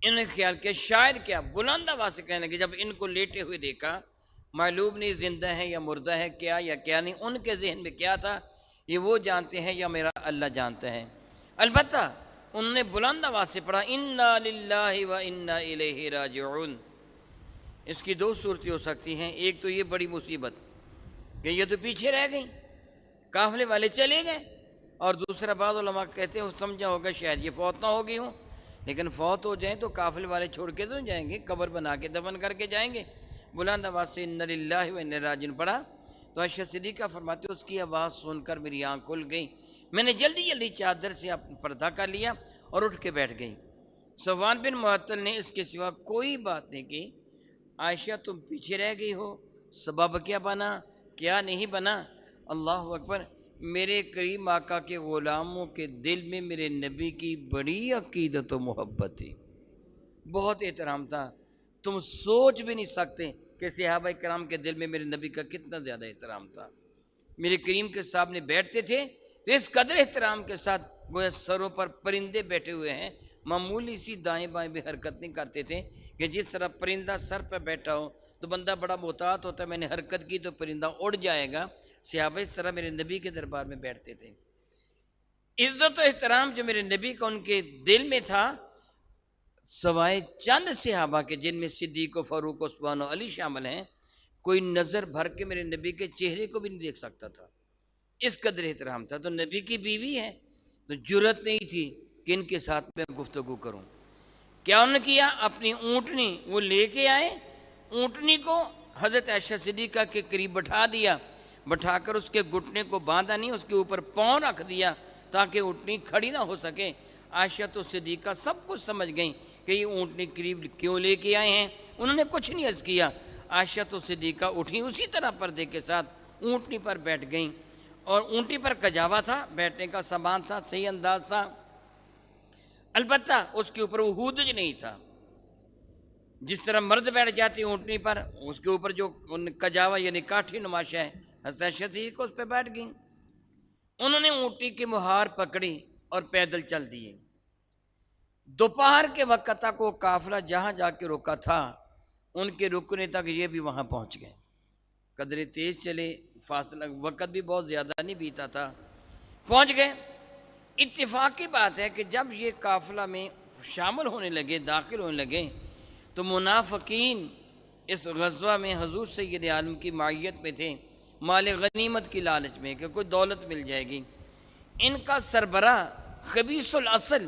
Speaker 1: انہوں نے خیال کیا شاید کیا، بلند آواز سے کہنے لگے، جب ان کو لیٹے ہوئے دیکھا معلوم نہیں زندہ ہے یا مردہ ہے، کیا یا کیا نہیں، ان کے ذہن میں کیا تھا یہ وہ جانتے ہیں یا میرا اللہ جانتا ہے، البتہ انہوں نے بلند آواز سے پڑھا انا للہ و انا الیہ راجعون۔ اس کی دو صورتیں ہو سکتی ہیں، ایک تو یہ بڑی مصیبت کہ یہ تو پیچھے رہ گئی، قافلے والے چلے گئے، اور دوسرا بعض علماء کہتے ہیں وہ سمجھا ہوگا شاید یہ فوت نہ ہو گئی ہوں، لیکن فوت ہو جائیں تو قافلے والے چھوڑ کے تو جائیں گے، قبر بنا کے دفن کر کے جائیں گے۔ بلند آواز سے انا للہ و انا راجعون پڑھا تو عائشہ صدیقہ فرماتے اس کی آواز سن کر میری آنکھ کھل گئی، میں نے جلدی جلدی چادر سے پردہ کر لیا اور اٹھ کے بیٹھ گئی۔ صفوان بن معطل نے اس کے سوا کوئی بات نہیں کی۔ عائشہ تم پیچھے رہ گئی ہو، سبب کیا بنا کیا نہیں بنا؟ اللہ اکبر، میرے کریم آقا کے غلاموں کے دل میں میرے نبی کی بڑی عقیدت و محبت تھی، بہت احترام تھا۔ تم سوچ بھی نہیں سکتے کہ صحابہ کرام کے دل میں میرے نبی کا کتنا زیادہ احترام تھا۔ میرے کریم کے سامنے بیٹھتے تھے تو اس قدر احترام کے ساتھ گویا سروں پر پرندے بیٹھے ہوئے ہیں، معمولی سی دائیں بائیں بھی حرکت نہیں کرتے تھے کہ جس طرح پرندہ سر پہ بیٹھا ہو تو بندہ بڑا محتاط ہوتا ہے، میں نے حرکت کی تو پرندہ اڑ جائے گا، صحابہ اس طرح میرے نبی کے دربار میں بیٹھتے تھے۔ عزت و احترام جو میرے نبی کا ان کے دل میں تھا، سوائے چند صحابہ کے جن میں صدیق و فاروق و عثمان و علی شامل ہیں، کوئی نظر بھر کے میرے نبی کے چہرے کو بھی نہیں دیکھ سکتا تھا، اس قدر احترام تھا۔ تو نبی کی بیوی ہے تو جرت نہیں تھی کہ ان کے ساتھ میں گفتگو کروں۔ کیا انہوں نے کیا؟ اپنی اونٹنی وہ لے کے آئے، اونٹنی کو حضرت عائشہ صدیقہ کے قریب بٹھا دیا، بٹھا کر اس کے گھٹنے کو باندھا نہیں، اس کے اوپر پاؤں رکھ دیا تاکہ اونٹنی کھڑی نہ ہو سکے۔ عائشہ تو صدیقہ سب کچھ سمجھ گئیں کہ یہ اونٹنی قریب کیوں لے کے آئے ہیں، انہوں نے کچھ نہیں عرض کیا۔ عائشہ تو صدیقہ اٹھی اسی طرح پردے کے ساتھ اونٹنی پر بیٹھ گئیں، اور اونٹنی پر کجاوا تھا، بیٹھنے کا سامان تھا، صحیح انداز تھا، البتہ اس کے اوپر وہ ہودج نہیں تھا۔ جس طرح مرد بیٹھ جاتے اونٹنی پر، اس کے اوپر جو کجاوا یعنی کاٹھی نماشا ہے، حضرت عائشہ صدیقہ اس پہ بیٹھ گئیں۔ انہوں نے اونٹنی کی مہار پکڑی اور پیدل چل دیے۔ دوپہر کے وقت تک وہ قافلہ جہاں جا کے رکا تھا، ان کے رکنے تک یہ بھی وہاں پہنچ گئے۔ قدرے تیز چلے، فاصلہ وقت بھی بہت زیادہ نہیں بیتا تھا، پہنچ گئے۔ اتفاق کی بات ہے کہ جب یہ قافلہ میں شامل ہونے لگے، داخل ہونے لگے، تو منافقین اس غزوہ میں حضور سید عالم کی معیت میں تھے، مال غنیمت کی لالچ میں کہ کوئی دولت مل جائے گی۔ ان کا سربراہ خبیث الاصل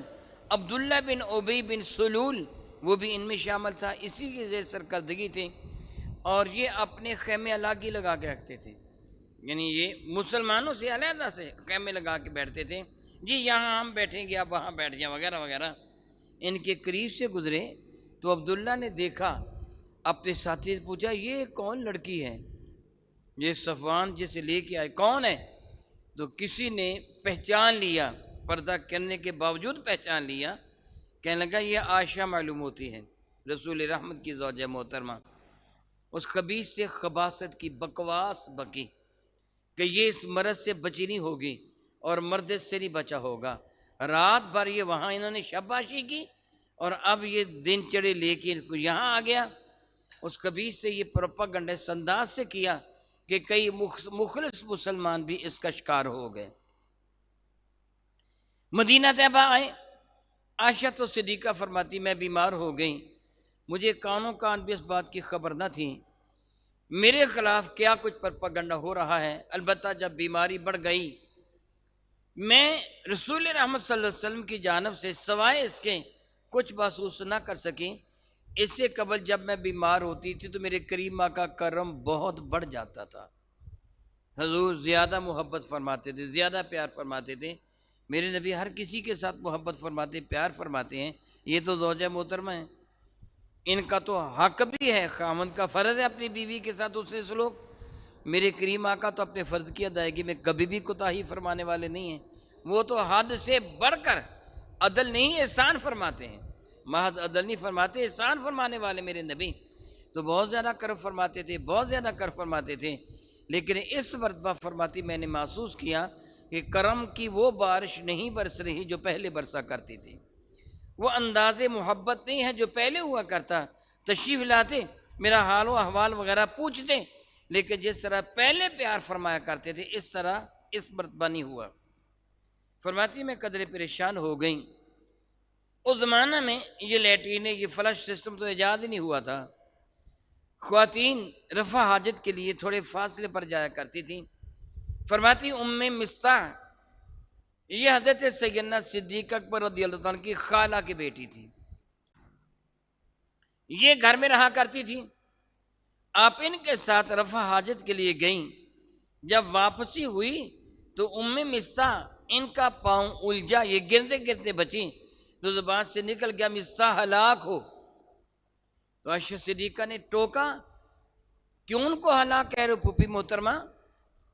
Speaker 1: عبداللہ بن ابی بن سلول وہ بھی ان میں شامل تھا، اسی کی زیر سرکردگی تھی، اور یہ اپنے خیمے الگ ہی لگا کے رکھتے تھے، یعنی یہ مسلمانوں سے علیحدہ سے خیمے لگا کے بیٹھتے تھے، جی یہاں ہم بیٹھیں گے آپ وہاں بیٹھ جائیں وغیرہ وغیرہ۔ ان کے قریب سے گزرے تو عبداللہ نے دیکھا، اپنے ساتھی سے پوچھا یہ کون لڑکی ہے، یہ صفوان جسے لے کے آئے کون ہے؟ تو کسی نے پہچان لیا، پردہ کرنے کے باوجود پہچان لیا، کہنے لگا یہ عائشہ معلوم ہوتی ہے، رسول رحمت کی زوجہ محترمہ۔ اس خبیث سے خباثت کی بکواس بکی کہ یہ اس مرض سے بچی نہیں ہوگی اور مرد سے نہیں بچا ہوگا۔ رات بھر یہ وہاں انہوں نے شاباشی کی، اور اب یہ دن چڑھے لے کے یہاں آ گیا۔ اس خبیث سے یہ پروپیگنڈا اس انداز سے کیا کہ کئی مخلص مسلمان بھی اس کا شکار ہو گئے۔ مدینہ طیبہ آئے، عائشہ تو صدیقہ فرماتی میں بیمار ہو گئی، مجھے کانوں کان بھی اس بات کی خبر نہ تھی میرے خلاف کیا کچھ پروپیگنڈا ہو رہا ہے، البتہ جب بیماری بڑھ گئی میں رسول رحمت صلی اللہ علیہ وسلم کی جانب سے سوائے اس کے کچھ محسوس نہ کر سکی۔ اس سے قبل جب میں بیمار ہوتی تھی تو میرے کریم کا کرم بہت بڑھ جاتا تھا، حضور زیادہ محبت فرماتے تھے، زیادہ پیار فرماتے تھے۔ میرے نبی ہر کسی کے ساتھ محبت فرماتے، پیار فرماتے ہیں، یہ تو زوجہ محترمہ ہیں، ان کا تو حق بھی ہے، خاوند کا فرض ہے اپنی بیوی کے ساتھ اس سے سلوک۔ میرے کریم آقا تو اپنے فرض کی ادائیگی میں کبھی بھی کوتاہی فرمانے والے نہیں ہیں، وہ تو حد سے بڑھ کر عدل نہیں احسان فرماتے ہیں، محض عدل نہیں فرماتے، احسان فرمانے والے میرے نبی تو بہت زیادہ کرم فرماتے تھے، بہت زیادہ کرم فرماتے تھے۔ لیکن اس مرتبہ فرماتی میں نے محسوس کیا کہ کرم کی وہ بارش نہیں برس رہی جو پہلے برسا کرتی تھی، وہ انداز محبت نہیں ہے جو پہلے ہوا کرتا، تشریف لاتے میرا حال و احوال وغیرہ پوچھتے، لیکن جس طرح پہلے پیار فرمایا کرتے تھے اس طرح اس مرتبہ نہیں ہوا۔ فرماتی میں قدرے پریشان ہو گئیں، اس زمانہ میں یہ لیٹرین یہ فلش سسٹم تو ایجاد ہی نہیں ہوا تھا. خواتین رفع حاجت کے لیے تھوڑے فاصلے پر جایا کرتی تھیں. فرماتی ام مستح یہ حضرت سیدنا صدیق اکبر رضی اللہ عنہ کی خالہ کی بیٹی تھی. یہ گھر میں رہا کرتی تھی. آپ ان کے ساتھ رفع حاجت کے لیے گئیں. جب واپسی ہوئی تو ام مستح ان کا پاؤں الجھا، یہ گرتے گرتے بچی تو زبان سے نکل گیا مستح ہلاک ہو. تو عائشہ صدیقہ نے ٹوکا، کیوں ان کو ہلاک کہہ رہے پھوپھی محترمہ؟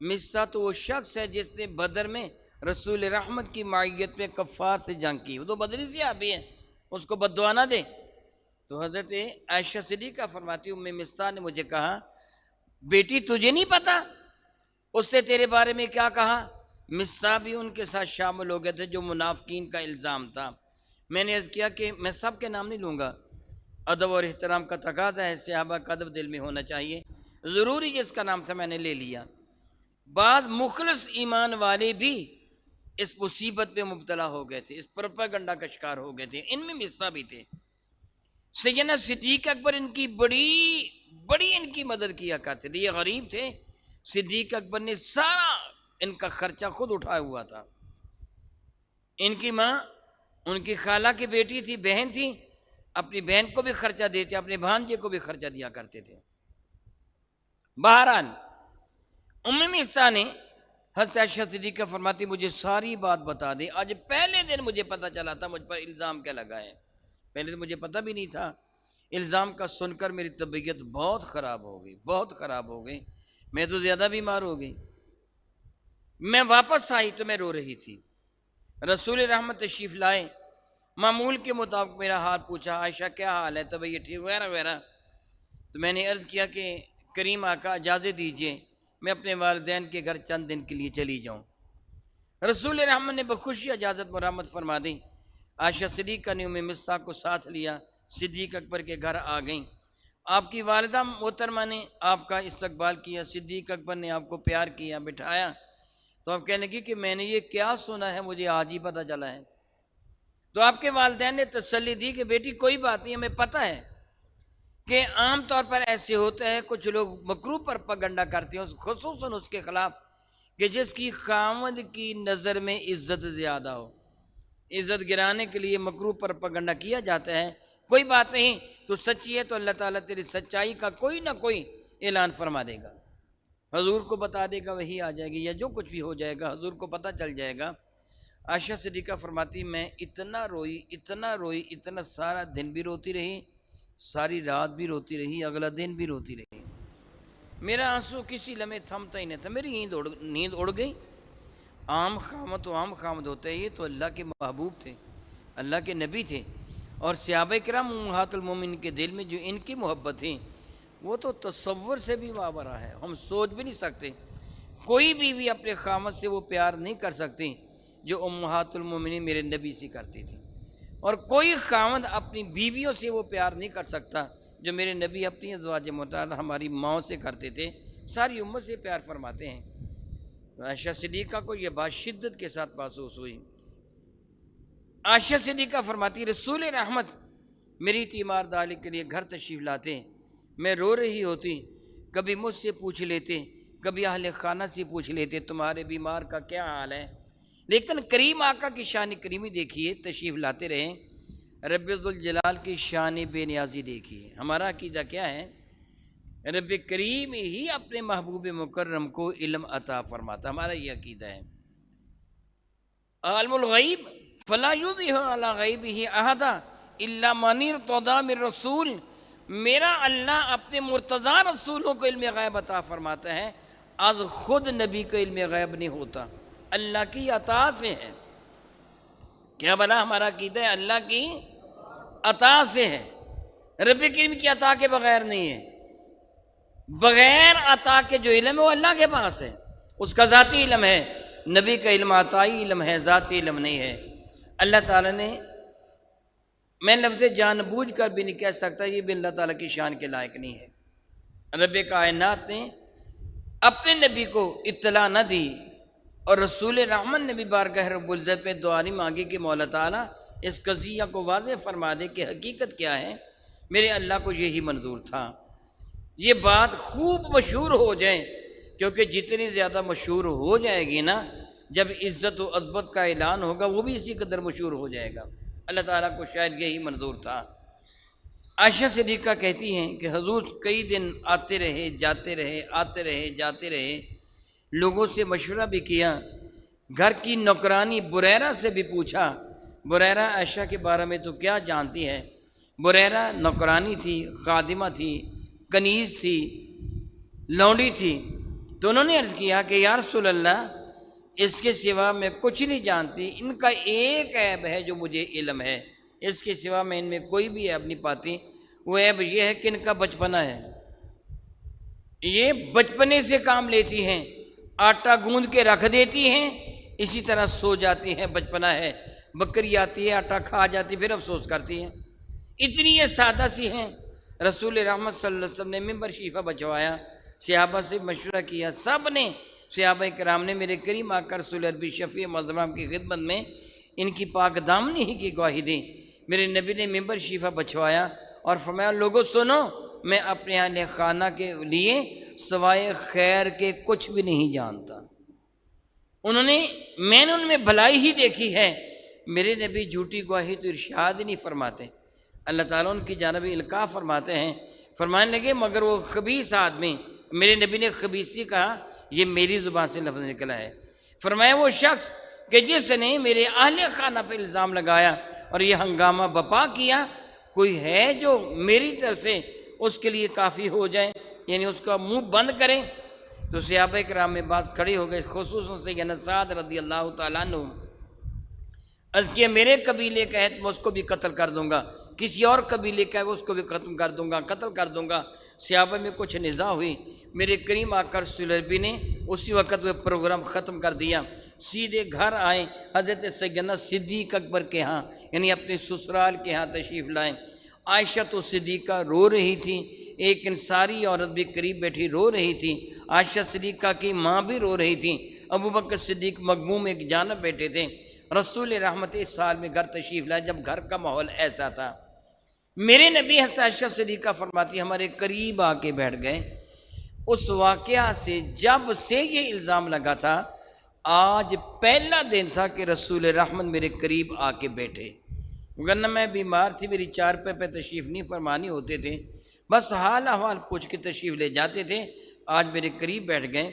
Speaker 1: مستح تو وہ شخص ہے جس نے بدر میں رسول رحمت کی معیت میں کفار سے جنگ کی، وہ تو بدری صحابی ہے، اس کو بد دعا نہ دے. تو حضرت عائشہ صدیقہ فرماتی ام مستح نے مجھے کہا بیٹی تجھے نہیں پتا اس نے تیرے بارے میں کیا کہا؟ مستح بھی ان کے ساتھ شامل ہو گئے تھے جو منافقین کا الزام تھا. میں نے عرض کیا کہ میں سب کے نام نہیں لوں گا، ادب اور احترام کا تقاضا ہے، صحابہ کا ادب دل میں ہونا چاہیے، ضروری جس کا نام تھا میں نے لے لیا. بعض مخلص ایمان والے بھی اس مصیبت میں مبتلا ہو گئے تھے، اس پروپیگنڈا کا شکار ہو گئے تھے، ان میں مستح بھی تھے. سیدنا صدیق اکبر ان کی بڑی ان کی مدد کیا کرتے تھے. یہ غریب تھے، صدیق اکبر نے سارا ان کا خرچہ خود اٹھایا ہوا تھا. ان کی ماں ان کی خالہ کی بیٹی تھی، بہن تھی، اپنی بہن کو بھی خرچہ دیتے، اپنے بھانجے کو بھی خرچہ دیا کرتے تھے. بہرحال ام مستح نے حضرت عائشہ صدیقہ فرماتی مجھے ساری بات بتا دے، آج پہلے دن مجھے پتہ چلا تھا مجھ پر الزام کیا لگا ہے، پہلے تو مجھے پتہ بھی نہیں تھا. الزام کا سن کر میری طبیعت بہت خراب ہو گئی، میں تو زیادہ بیمار ہو گئی. میں واپس آئی تو میں رو رہی تھی. رسول رحمت تشریف لائے، معمول کے مطابق میرا حال پوچھا، عائشہ کیا حال ہے، طبیعت ٹھیک وغیرہ وغیرہ. تو میں نے عرض کیا کہ کریم آقا اجازت دیجیے میں اپنے والدین کے گھر چند دن کے لیے چلی جاؤں. رسول رحمت نے بخوشی اجازت مرحمت فرما دی. عائشہ صدیقہ نے ام مستح کو ساتھ لیا، صدیق اکبر کے گھر آ گئیں. آپ کی والدہ محترمہ نے آپ کا استقبال کیا، صدیق اکبر نے آپ کو پیار کیا، بٹھایا. تو آپ کہنے لگی کہ میں نے یہ کیا سنا ہے، مجھے آج ہی پتہ چلا ہے. تو آپ کے والدین نے تسلی دی کہ بیٹی کوئی بات نہیں، ہمیں پتہ ہے کہ عام طور پر ایسے ہوتا ہے، کچھ لوگ مکروہ پر پگنڈا کرتے ہیں، خصوصاً اس کے خلاف کہ جس کی خاوند کی نظر میں عزت زیادہ ہو. عزت گرانے کے لیے مکروہ پر پگنڈا کیا جاتا ہے. کوئی بات نہیں، تو سچی ہے تو اللہ تعالیٰ تیری سچائی کا کوئی نہ کوئی اعلان فرما دے گا، حضور کو بتا دے گا، وہی آ جائے گی، یا جو کچھ بھی ہو جائے گا حضور کو پتہ چل جائے گا. عائشہ صدیقہ فرماتی میں اتنا روئی، اتنا سارا دن بھی روتی رہی، ساری رات بھی روتی رہی، اگلا دن بھی روتی رہی. میرا آنسو کسی لمحے تھمتا ہی نہیں تھا. میری نیند اڑ گئی. عام خامد ہوتا ہے، یہ تو اللہ کے محبوب تھے، اللہ کے نبی تھے، اور صحابہ کرام امہات المومنین کے دل میں جو ان کی محبت تھی وہ تو تصور سے بھی ماورا ہے، ہم سوچ بھی نہیں سکتے. کوئی بیوی اپنے خامد سے وہ پیار نہیں کر سکتی جو امہات المومنین میرے نبی سے کرتی تھی، اور کوئی خامد اپنی بیویوں سے وہ پیار نہیں کر سکتا جو میرے نبی اپنی ازواج مطہرہ ہماری ماؤں سے کرتے تھے. ساری امت سے پیار فرماتے ہیں. عائشہ صدیقہ کو یہ بات شدت کے ساتھ محسوس ہوئی. عائشہ صدیقہ فرماتی رسول رحمت میری تیمارداری کے لیے گھر تشریف لاتے، میں رو رہی ہوتی، کبھی مجھ سے پوچھ لیتے، کبھی اہل خانہ سے پوچھ لیتے تمہارے بیمار کا کیا حال ہے. لیکن کریم آقا کی شان کریمی دیکھیے، تشریف لاتے رہیں. رب ذوالجلال کی شان بے نیازی دیکھیے. ہمارا عقیدہ کیا ہے؟ رب کریم ہی اپنے محبوب مکرم کو علم عطا فرماتا، ہمارا یہ عقیدہ ہے. عالم الغیب فلا یظہر علی غیبہ احدا الا من ارتضی من رسول. میرا اللہ اپنے مرتضی رسولوں کو علم غیب عطا فرماتا ہے، از خود نبی کو علم غیب نہیں ہوتا، اللہ کی عطا سے ہے. کیا بنا ہمارا عقیدہ ہے؟ اللہ کی عطا سے ہے، رب کریم کی عطا کے بغیر نہیں ہے. بغیر عطا کے جو علم ہے وہ اللہ کے پاس ہے، اس کا ذاتی علم ہے. نبی کا علم عطائی علم ہے، ذاتی علم نہیں ہے. اللہ تعالیٰ نے، میں لفظ جان بوجھ کر بھی نہیں کہہ سکتا یہ بھی اللہ تعالیٰ کی شان کے لائق نہیں ہے. رب کائنات نے اپنے نبی کو اطلاع نہ دی، اور رسول رحمت نے بھی بارگاہ رب العزت پہ دعا نہیں مانگی کہ مولا تعالیٰ اس قضیہ کو واضح فرما دے کہ حقیقت کیا ہے، میرے اللہ کو یہی منظور تھا۔ یہ بات خوب مشہور ہو جائے، کیونکہ جتنی زیادہ مشہور ہو جائے گی نا، جب عزت و عظمت کا اعلان ہوگا وہ بھی اسی قدر مشہور ہو جائے گا۔ اللہ تعالیٰ کو شاید یہی منظور تھا۔ عائشہ صدیقہ کہتی ہیں کہ حضور کئی دن آتے رہے جاتے رہے، آتے رہے جاتے رہے، لوگوں سے مشورہ بھی کیا، گھر کی نوکرانی بریرہ سے بھی پوچھا، بریرہ عائشہ کے بارے میں تو کیا جانتی ہے؟ بریرہ نوکرانی تھی، خادمہ تھی، کنیز تھی، لونڈی تھی۔ تو انہوں نے عرض کیا کہ یا رسول اللہ، اس کے سوا میں کچھ نہیں جانتی، ان کا ایک عیب ہے جو مجھے علم ہے، اس کے سوا میں ان میں کوئی بھی عیب نہیں پاتی۔ وہ عیب یہ ہے کہ ان کا بچپنا ہے، یہ بچپنے سے کام لیتی ہیں، آٹا گوندھ کے رکھ دیتی ہیں، اسی طرح سو جاتی ہیں، بچپنا ہے، بکری آتی ہے آٹا کھا جاتی پھر افسوس کرتی ہیں، اتنی یہ سادہ سی ہیں۔ رسول رحمت صلی اللہ علیہ وسلم نے ممبر شریفہ بچوایا، صحابہ سے مشورہ کیا، سب نے صحابہ کرام نے میرے کریم آقا رسول عربی شفیع معظم کی خدمت میں ان کی پاک دامنی ہی کی گواہی دی۔ میرے نبی نے ممبر شریفہ بچوایا اور فرمایا، لوگوں سنو، میں اپنے اہل خانہ کے لیے سوائے خیر کے کچھ بھی نہیں جانتا۔ میں نے ان میں بھلائی ہی دیکھی ہے۔ میرے نبی جھوٹی گواہی تو ارشاد ہی نہیں فرماتے، اللہ تعالیٰ ان کی جانب القاء فرماتے ہیں۔ فرمانے لگے مگر وہ خبیث آدمی، میرے نبی نے خبیثی کہا، یہ میری زبان سے لفظ نکلا ہے۔ فرمایا وہ شخص کہ جس نے میرے اہل خانہ پہ الزام لگایا اور یہ ہنگامہ بپا کیا، کوئی ہے جو میری طرف سے اس کے لیے کافی ہو جائے، یعنی اس کا منہ بند کرے؟ تو صحابہ کرام میں بات کھڑی ہو گئی، خصوصاً سیدنا سعد رضی اللہ تعالیٰ عنہ، عرض کیا میرے قبیلے کا ہے تو میں اس کو بھی قتل کر دوں گا، کسی اور قبیلے کا ہے اس کو بھی ختم کر دوں گا، قتل کر دوں گا۔ صحابہ میں کچھ نزاع ہوئی، میرے کریم آقا رسول عربی نے اسی وقت وہ پروگرام ختم کر دیا، سیدھے گھر آئے، حضرت سیدنا صدیق اکبر کے ہاں، یعنی اپنے سسرال کے ہاں تشریف لائیں۔ عائشہ تو صدیقہ رو رہی تھی، ایک انصاری عورت بھی قریب بیٹھی رو رہی تھی، عائشہ صدیقہ کی ماں بھی رو رہی تھی، ابو بکر صدیق مغموم ایک جانب بیٹھے تھے۔ رسول رحمت اس سال میں گھر تشریف لائے جب گھر کا ماحول ایسا تھا۔ میرے نبی حضرت عائشہ صدیقہ فرماتی ہمارے قریب آ کے بیٹھ گئے۔ اس واقعہ سے جب سے یہ الزام لگا تھا، آج پہلا دن تھا کہ رسول رحمت میرے قریب آ کے بیٹھے، ورنہ میں بیمار تھی، میری چارپے پہ تشریف نہیں فرمانی ہوتے تھے، بس حال احوال پوچھ کے تشریف لے جاتے تھے۔ آج میرے قریب بیٹھ گئے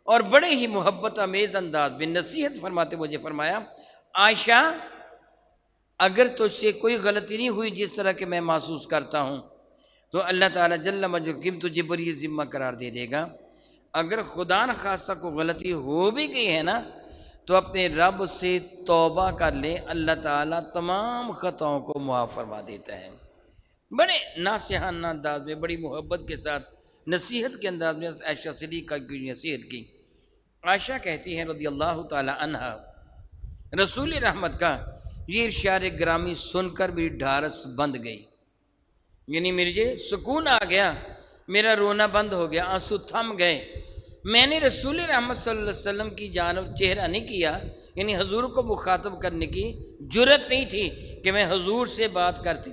Speaker 1: اور بڑے ہی محبت آمیز انداز میں نصیحت فرماتے مجھے فرمایا، عائشہ اگر تجھ سے کوئی غلطی نہیں ہوئی جس طرح کہ میں محسوس کرتا ہوں، تو اللہ تعالیٰ جل مجدہ تجھے بری ذمہ قرار دے دے گا۔ اگر خدا نخواستہ کو غلطی ہو بھی گئی ہے نا، تو اپنے رب سے توبہ کر لے، اللہ تعالیٰ تمام خطاؤں کو معاف فرما دیتا ہے۔ بڑے ناصحانہ انداز میں، بڑی محبت کے ساتھ نصیحت کے انداز میں عائشہ صدیقہ کی نصیحت کی۔ عائشہ کہتی ہیں رضی اللہ تعالیٰ عنہا، رسول رحمت کا یہ ارشاد گرامی سن کر میری ڈھارس بند گئی، یعنی مجھے سکون آ گیا، میرا رونا بند ہو گیا، آنسو تھم گئے۔ میں نے رسول رحمت صلی اللہ علیہ وسلم کی جانب چہرہ نہیں کیا، یعنی حضور کو مخاطب کرنے کی جرت نہیں تھی کہ میں حضور سے بات کرتی۔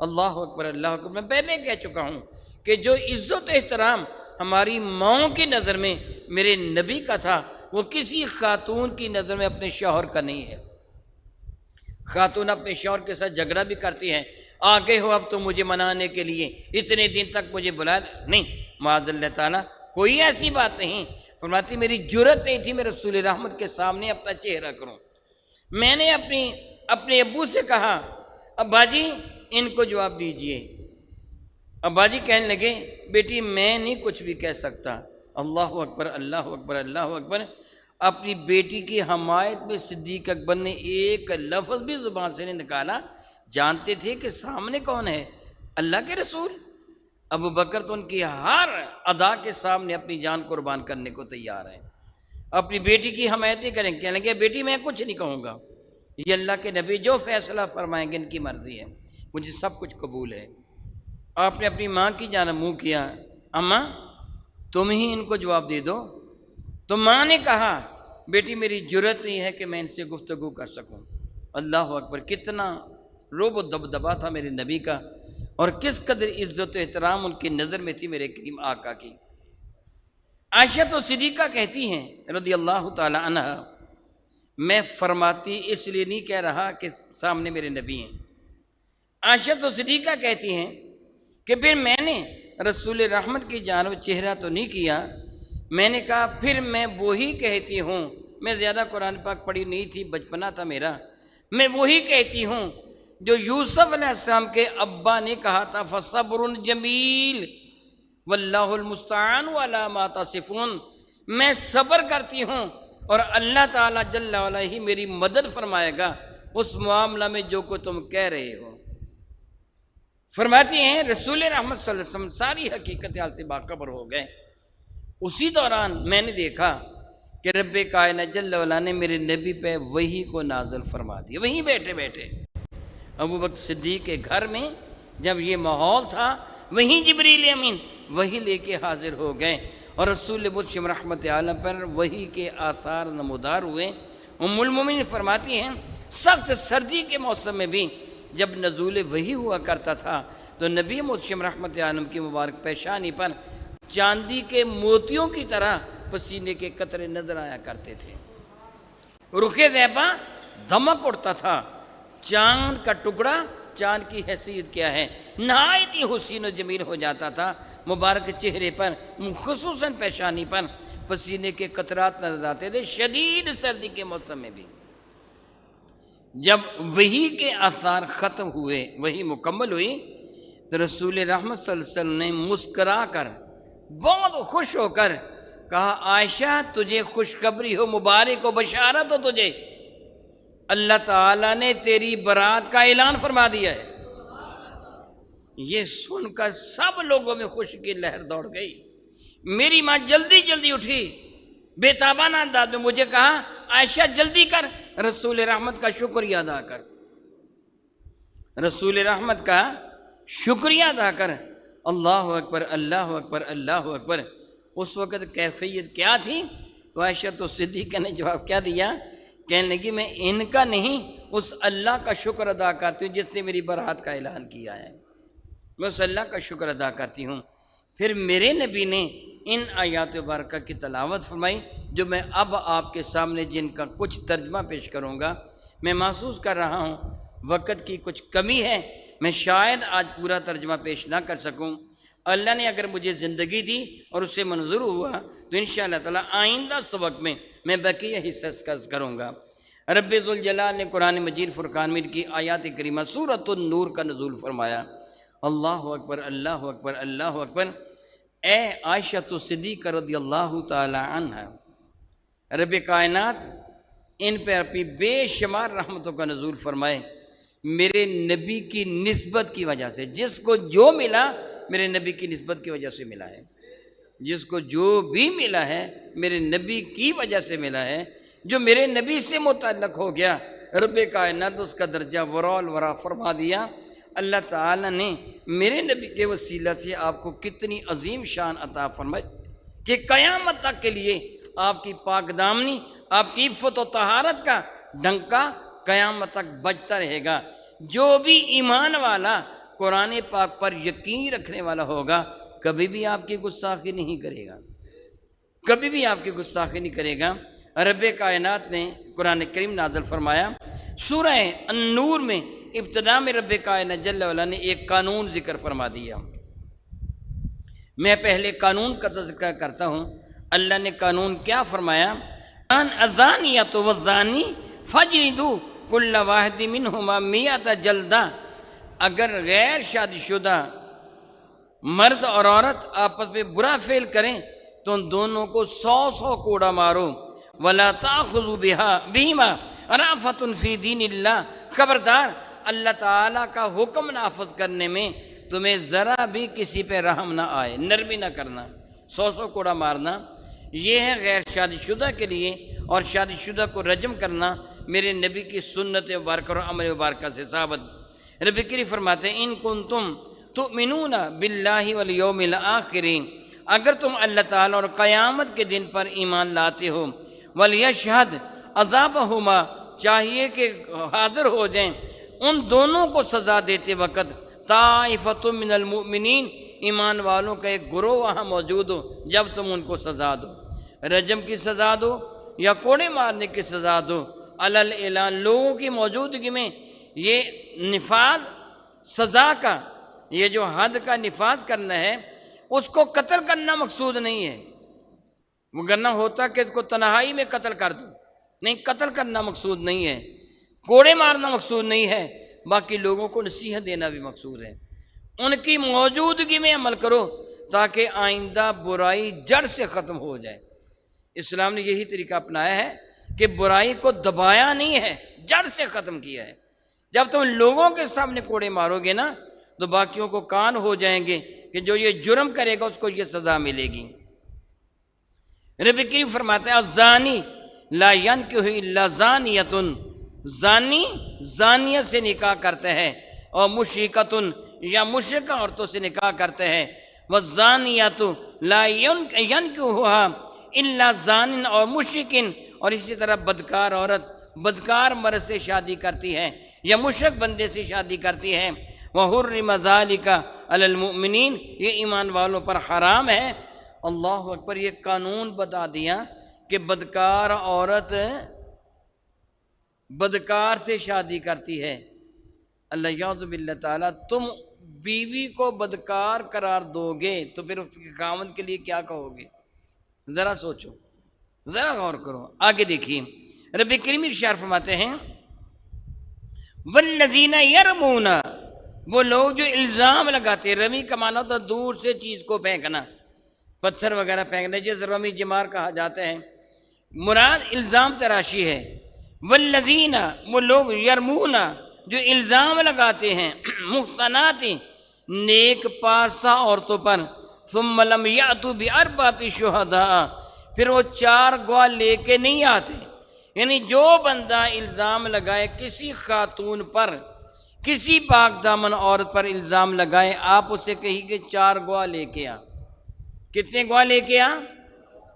Speaker 1: اللہ اکبر اللہ اکبر، میں پہلے کہہ چکا ہوں کہ جو عزت و احترام ہماری ماؤں کی نظر میں میرے نبی کا تھا، وہ کسی خاتون کی نظر میں اپنے شوہر کا نہیں ہے۔ خاتون اپنے شوہر کے ساتھ جھگڑا بھی کرتی ہیں، آگے ہو اب تو مجھے منانے کے لیے، اتنے دن تک مجھے بلایا نہیں، معاذ اللہ تعالیٰ کوئی ایسی بات نہیں۔ فرماتی میری جرت نہیں تھی میں رسول رحمت کے سامنے اپنا چہرہ کروں۔ میں نے اپنے ابو سے کہا، ابا جی ان کو جواب دیجئے۔ ابا جی کہنے لگے، بیٹی میں نہیں کچھ بھی کہہ سکتا۔ اللہ اکبر اللہ اکبر اللہ اکبر۔ اپنی بیٹی کی حمایت میں صدیق اکبر نے ایک لفظ بھی زبان سے نہیں نکالا، جانتے تھے کہ سامنے کون ہے؟ اللہ کے رسول۔ ابو بکر تو ان کی ہر ادا کے سامنے اپنی جان قربان کرنے کو تیار ہیں، اپنی بیٹی کی حمایت کریں، کہنے لگے بیٹی میں کچھ نہیں کہوں گا، یہ اللہ کے نبی جو فیصلہ فرمائیں گے ان کی مرضی ہے، مجھے سب کچھ قبول ہے۔ آپ نے اپنی ماں کی جانب منہ کیا، اماں تم ہی ان کو جواب دے دو۔ تو ماں نے کہا، بیٹی میری جرت نہیں ہے کہ میں ان سے گفتگو کر سکوں، اللہ اکبر، کتنا رعب و دبدبا تھا میرے نبی کا، اور کس قدر عزت و احترام ان کی نظر میں تھی میرے کریم آقا کی۔ عائشہ تو صدیقہ کہتی ہیں رضی اللہ تعالی عنہ، میں فرماتی اس لیے نہیں کہہ رہا کہ سامنے میرے نبی ہیں، عائشہ تو صدیقہ کہتی ہیں کہ پھر میں نے رسول رحمت کی جانب چہرہ تو نہیں کیا، میں نے کہا پھر میں وہی کہتی ہوں، میں زیادہ قرآن پاک پڑھی نہیں تھی، بچپنا تھا میرا، میں وہی کہتی ہوں جو یوسف علیہ السلام کے ابا نے کہا تھا فصبر جمیل واللہ المستعان علی ما تصفون، میں صبر کرتی ہوں اور اللہ تعالیٰ جل وعلا ہی میری مدد فرمائے گا اس معاملہ میں جو کو تم کہہ رہے ہو۔ فرماتی ہیں رسول رحمت صلی اللہ علیہ وسلم ساری حقیقت حال سے باخبر ہو گئے۔ اسی دوران میں نے دیکھا کہ رب کائنات جل وعلا نے میرے نبی پہ وحی کو نازل فرما دیا، وہیں بیٹھے بیٹھے ابوبکر صدیق کے گھر میں جب یہ ماحول تھا، وہیں جبریل امین وہی لے کے حاضر ہو گئے، اور رسول مرشد رحمت عالم پر وحی کے آثار نمودار ہوئے۔ ام المومنین فرماتی ہیں سخت سردی کے موسم میں بھی جب نزول وحی ہوا کرتا تھا تو نبی مرشد رحمت عالم کی مبارک پیشانی پر چاندی کے موتیوں کی طرح پسینے کے قطرے نظر آیا کرتے تھے، رخ زیبا دھمک اڑتا تھا، چاند کا ٹکڑا چاند کی حیثیت کیا ہے، نہایت ہی حسین و جمیل ہو جاتا تھا، مبارک چہرے پر خصوصاً پیشانی پر پسینے کے قطرات نظر آتے تھے شدید سردی کے موسم میں بھی۔ جب وحی کے آثار ختم ہوئے، وحی مکمل ہوئی، تو رسول رحمت صلی اللہ علیہ وسلم نے مسکرا کر بہت خوش ہو کر کہا عائشہ تجھے خوشخبری ہو، مبارک ہو، بشارت ہو تجھے، اللہ تعالیٰ نے تیری برات کا اعلان فرما دیا ہے۔ یہ سن کر سب لوگوں میں خوشی کی لہر دوڑ گئی۔ میری ماں جلدی جلدی اٹھی، بے تابانہ انداز میں مجھے کہا عائشہ جلدی کر، رسول رحمت کا شکریہ ادا کر، رسول رحمت کا شکریہ ادا کر۔ اللہ اکبر، اللہ اکبر، اللہ اکبر۔ اس وقت کیفیت کیا تھی؟ تو عائشہ تو صدیقہ نے جواب کیا دیا؟ کہنے لگی میں ان کا نہیں، اس اللہ کا شکر ادا کرتی ہوں جس نے میری برات کا اعلان کیا ہے، میں اس اللہ کا شکر ادا کرتی ہوں۔ پھر میرے نبی نے ان آیات مبارکہ کی تلاوت فرمائی جو میں اب آپ کے سامنے جن کا کچھ ترجمہ پیش کروں گا۔ میں محسوس کر رہا ہوں وقت کی کچھ کمی ہے، میں شاید آج پورا ترجمہ پیش نہ کر سکوں۔ اللہ نے اگر مجھے زندگی دی اور اس سے منظور ہوا تو انشاءاللہ تعالی آئندہ سبق میں بقیہ حصہ کروں گا۔ رب ذوالجلال نے قرآن مجید فرقان مجید کی آیات کریمہ سورۃ النور کا نزول فرمایا۔ اللہ اکبر، اللہ اکبر، اللہ اکبر۔ اے عائشہ صدیقہ رضی اللہ تعالی عنہ، رب کائنات ان پہ اپنی بے شمار رحمتوں کا نزول فرمائے۔ میرے نبی کی نسبت کی وجہ سے جس کو جو ملا میرے نبی کی نسبت کی وجہ سے ملا ہے، جس کو جو بھی ملا ہے میرے نبی کی وجہ سے ملا ہے۔ جو میرے نبی سے متعلق ہو گیا رب کائنات اس کا درجہ ورا الورا فرما دیا۔ اللہ تعالیٰ نے میرے نبی کے وسیلہ سے آپ کو کتنی عظیم شان عطا فرمائی کہ قیامت تک کے لیے آپ کی پاک دامنی، آپ کی عفت و طہارت کا ڈنکا قیامت تک بجتا رہے گا۔ جو بھی ایمان والا قرآن پاک پر یقین رکھنے والا ہوگا کبھی بھی آپ کی گستاخی نہیں کرے گا، کبھی بھی آپ کی گستاخی نہیں کرے گا۔ رب کائنات نے قرآن کریم نازل فرمایا۔ سورہ النور میں ابتدا میں رب کائنات جل وعلا نے ایک قانون ذکر فرما دیا۔ میں پہلے قانون کا تذکرہ کرتا ہوں۔ اللہ نے قانون کیا فرمایا؟ الزانیۃ والزانی فاجلدوا کل واحد منہما مئۃ جلدہ۔ اگر غیر شادی شدہ مرد اور عورت آپس میں برا فعل کریں تو ان دونوں کو 100 کوڑا مارو۔ وَلَا تَأْخُذُوا بِهِمَا رَأْفَةٌ فِي دِينِ اللَّهِ، خبردار اللہ تعالیٰ کا حکم نافذ کرنے میں تمہیں ذرا بھی کسی پہ رحم نہ آئے، نرمی نہ کرنا، 100 کوڑا مارنا۔ یہ ہے غیر شادی شدہ کے لیے، اور شادی شدہ کو رجم کرنا میرے نبی کی سنت مبارکہ اور عمل مبارکہ سے ثابت۔ رب کریم فرماتے ہیں ان کنتم تؤمنون باللہ والیوم الآخر، اگر تم اللہ تعالیٰ اور قیامت کے دن پر ایمان لاتے ہو، ولیشہد عذابہما چاہیے کہ حاضر ہو جائیں ان دونوں کو سزا دیتے وقت، طائفۃ من المؤمنین، ایمان والوں کا ایک گروہ وہاں موجود ہو جب تم ان کو سزا دو، رجم کی سزا دو یا کوڑے مارنے کی سزا دو، علل اعلان، لوگوں کی موجودگی میں یہ نفاذ سزا کا، یہ جو حد کا نفاذ کرنا ہے اس کو قتل کرنا مقصود نہیں ہے، وہ کرنا ہوتا کہ اس کو تنہائی میں قتل کر دو، نہیں، قتل کرنا مقصود نہیں ہے، کوڑے مارنا مقصود نہیں ہے، باقی لوگوں کو نصیحت دینا بھی مقصود ہے، ان کی موجودگی میں عمل کرو تاکہ آئندہ برائی جڑ سے ختم ہو جائے۔ اسلام نے یہی طریقہ اپنایا ہے کہ برائی کو دبایا نہیں ہے، جڑ سے ختم کیا ہے۔ جب تم لوگوں کے سامنے کوڑے مارو گے نا تو باقیوں کو کان ہو جائیں گے کہ جو یہ جرم کرے گا اس کو یہ سزا ملے گی۔ رب کریم فرماتا ہے الزانی لا ینکح الا زانیۃ، زانی زانیہ سے نکاح کرتے ہیں، اور مشرکۃ یا مشرکہ عورتوں سے نکاح کرتے ہیں، والزانیۃ لا ینکحها الا زان، اور مشرکن، اور اسی طرح بدکار عورت بدکار مرد سے شادی کرتی ہے یا مشرک بندے سے شادی کرتی ہے، وحرم ذلک علی المؤمنین، یہ ایمان والوں پر حرام ہے۔ اللہ اکبر، یہ قانون بتا دیا کہ بدکار عورت بدکار سے شادی کرتی ہے، اللہ یعوذ باللہ تعالیٰ، تم بیوی کو بدکار قرار دو گے تو پھر اس کے خاوند کے لیے کیا کہو گے؟ ذرا سوچو، ذرا غور کرو۔ آگے دیکھیے رب کریم ارشاد فرماتے ہیں والذین یرمون، وہ لوگ جو الزام لگاتے ہیں، رمی کا معنی ہوتا ہے دور سے چیز کو پھینکنا، پتھر وغیرہ پھینکنا، جس رمی جمار کہا جاتا ہے، مراد الزام تراشی ہے۔ والذین، وہ لوگ یرمون جو الزام لگاتے ہیں، محصنات، نیک پارسا عورتوں پر، ثم لم یأتوا باربعۃ شہداء، پھر وہ 4 گواہ لے کے نہیں آتے، یعنی جو بندہ الزام لگائے کسی خاتون پر، کسی پاک دامن عورت پر الزام لگائے، آپ اسے کہیں کہ 4 گواہ لے کے آ۔ کتنے گواہ لے کے آ؟